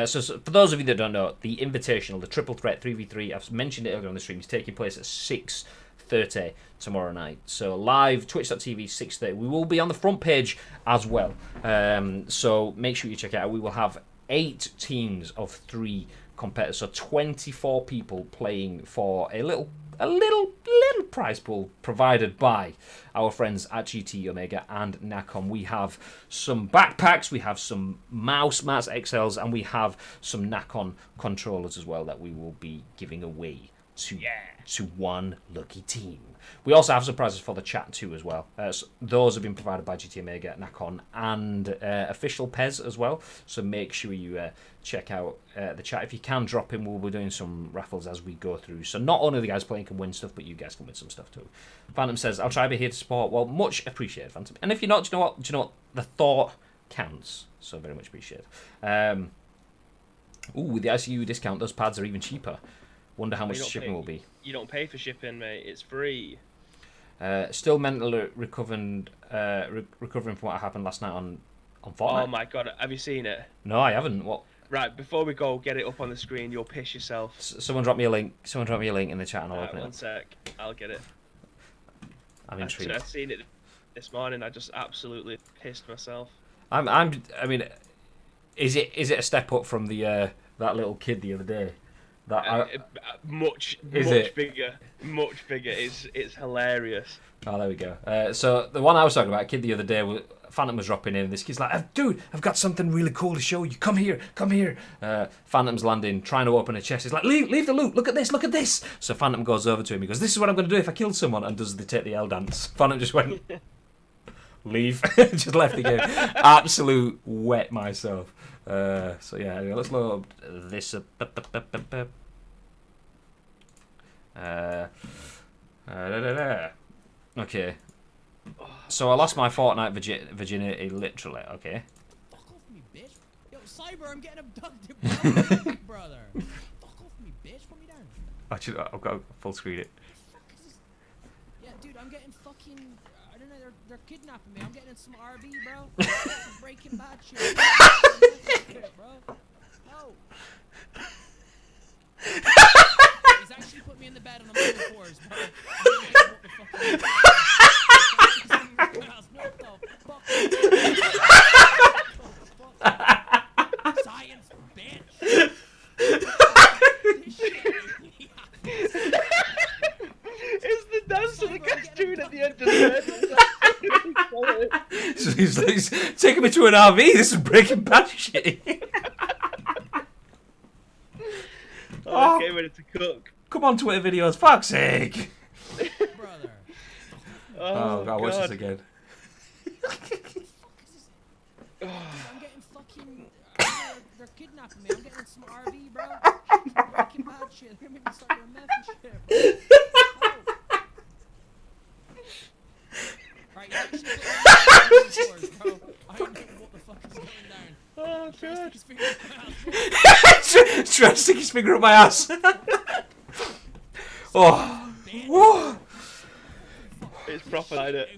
So for those of you that don't know, the Invitational, the Triple Threat 3v3, I've mentioned it earlier on the stream, is taking place at 6:30 tomorrow night. So live, twitch.tv, 6:30. We will be on the front page as well. So make sure you check it out. We will have 8 teams of 3 competitors, so 24 people playing for a little prize pool provided by our friends at GT Omega and Nacon. We have some backpacks, we have some mouse mats XLs, and we have some Nacon controllers as well that we will be giving away to one lucky team. We also have surprises for the chat too as well. So those have been provided by GT Omega, Nacon, and official Pez as well. So make sure you check out the chat. If you can drop in, we'll be doing some raffles as we go through. So not only the guys playing can win stuff, but you guys can win some stuff too. Phantom says, I'll try to be here to support. Well, much appreciated, Phantom. And if you're not, do you know what? The thought counts. So very much appreciated. With the ICU discount, those pads are even cheaper. Wonder how much shipping will be. You don't pay for shipping, mate. It's free. Still mentally recovering from what happened last night on Fortnite. Oh my god, have you seen it? No, I haven't. What? Right, before we go, get it up on the screen. You'll piss yourself. Someone drop me a link. Someone drop me a link in the chat and I'll open it. One sec, I'll get it. I'm intrigued. I've seen it this morning. I just absolutely pissed myself. I mean, is it a step up from the that little kid the other day? Much bigger. It's hilarious. Oh, there we go. So the one I was talking about, a kid the other day, Phantom was dropping in, and this kid's like, dude, I've got something really cool to show you. Come here. Phantom's landing, trying to open a chest. He's like, leave the loot. Look at this. So Phantom goes over to him. He goes, this is what I'm going to do if I kill someone, and does the take the L dance. Phantom just went, leave. Just left the game. Absolute wet myself. So yeah, anyway, let's load this up. Okay. So I lost my Fortnite virginity, literally. Okay. Fuck off me, bitch. Yo, Cyber, I'm getting abducted, brother. Fuck off me, bitch. Put me down. Actually, I've got to full screen it. Yeah, dude, I'm getting fucking. I don't know. They're kidnapping me. I'm getting in some RB, bro. Some Breaking Bad shit. Bro. No. He's actually put me in the bed on a level 4s, bro. What the fuck? Science, bitch. It's the dance to the cartoon at the end of the bed. So he's taking me to an RV. This is Breaking Bad shit. Oh, getting ready to cook. Come on, Twitter videos. Fuck's sake. Brother. Oh, God, watch this again. I'm getting fucking. They're kidnapping me. I'm getting in some RV, bro. Breaking Bad shit. They're gonna make me start doing meth and shit, bro. Oh. Right, you actually put me on the bro. I don't know what the fuck is going down. Oh, God. Trying to stick his finger up my ass. Oh. Whoa. It's proper, ain't it?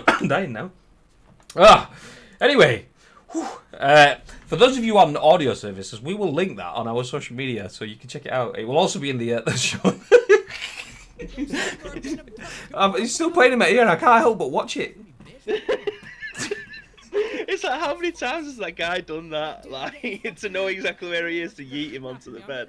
I'm dying now. Ah. Anyway. For those of you on audio services, we will link that on our social media so you can check it out. It will also be in the show. He's still playing in my ear and I can't help but watch it. It's like, how many times has that guy done that? Like, to know exactly where he is to yeet him onto the bed.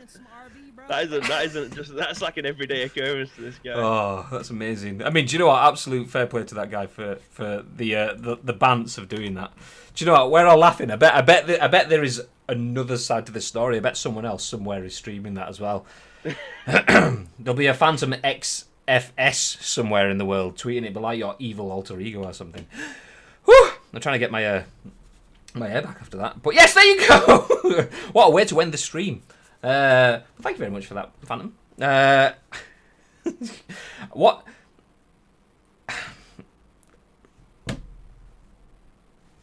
That's like an everyday occurrence to this guy. Oh, that's amazing. I mean, do you know what? Absolute fair play to that guy for the bants of doing that. Do you know what? We're all laughing. I bet there is another side to the story. I bet someone else somewhere is streaming that as well. There'll be a Phantom XFS somewhere in the world tweeting it, but like your evil alter ego or something. Whew! I'm trying to get my hair back after that. But yes, there you go. What a way to end the stream. Thank you very much for that, Phantom. What?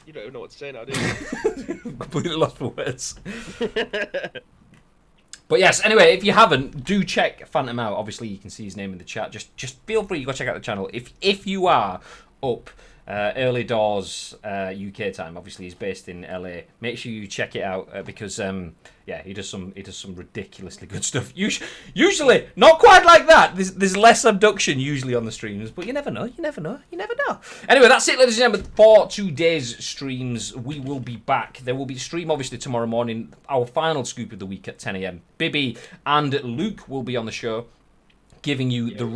You don't even know what to say now, do you? Completely lost for words. But yes, anyway, if you haven't, do check Phantom out. Obviously, you can see his name in the chat. Just feel free to go check out the channel. If you are up early doors UK time, obviously he's based in LA. Make sure you check it out because yeah, he does some ridiculously good stuff. Usually not quite like that. There's less abduction usually on the streams, but you never know. Anyway, that's it, ladies and gentlemen, for today's streams. We will be back. There will be a stream obviously tomorrow morning. Our final scoop of the week at 10 a.m. Bibby and Luke will be on the show, giving you the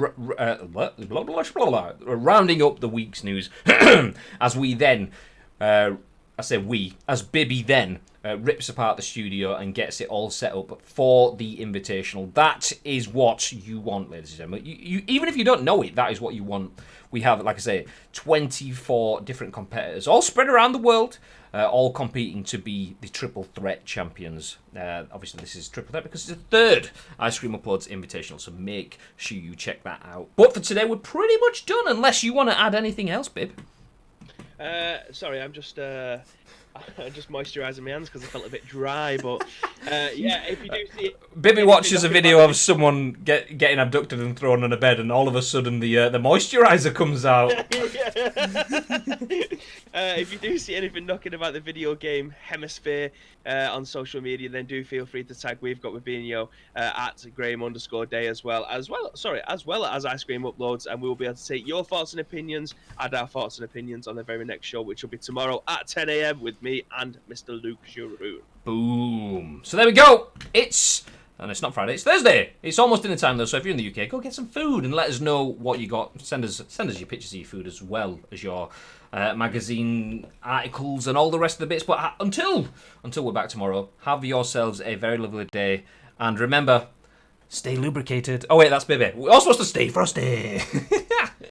rounding up the week's news as we then, as Bibby then rips apart the studio and gets it all set up for the Invitational. That is what you want, ladies and gentlemen. You even if you don't know it, that is what you want. We have, like I say, 24 different competitors, all spread around the world, all competing to be the Triple Threat champions. Obviously, this is Triple Threat because it's the third Ice Cream Uploads Invitational, so make sure you check that out. But for today, we're pretty much done, unless you want to add anything else, Bib. Sorry, I'm just moisturising my hands because I felt a bit dry, but yeah, if you do see... Bibby watches a video of someone getting abducted and thrown on a bed, and all of a sudden the moisturiser comes out. If you do see anything knocking about the video game hemisphere on social media, then do feel free to tag We've Got Webinio at Graham_day as well as Ice Cream Uploads, and we will be able to take your thoughts and opinions, add our thoughts and opinions on the very next show, which will be tomorrow at 10 a.m. with me and Mr. Luke Giroux. Boom. So there we go. It's not Friday, it's Thursday. It's almost dinner time though, so if you're in the UK, go get some food and let us know what you got. Send us your pictures of your food as well as your magazine articles and all the rest of the bits. But until we're back tomorrow, have yourselves a very lovely day, and remember, stay lubricated. Oh wait, that's Bibby. We're all supposed to stay frosty.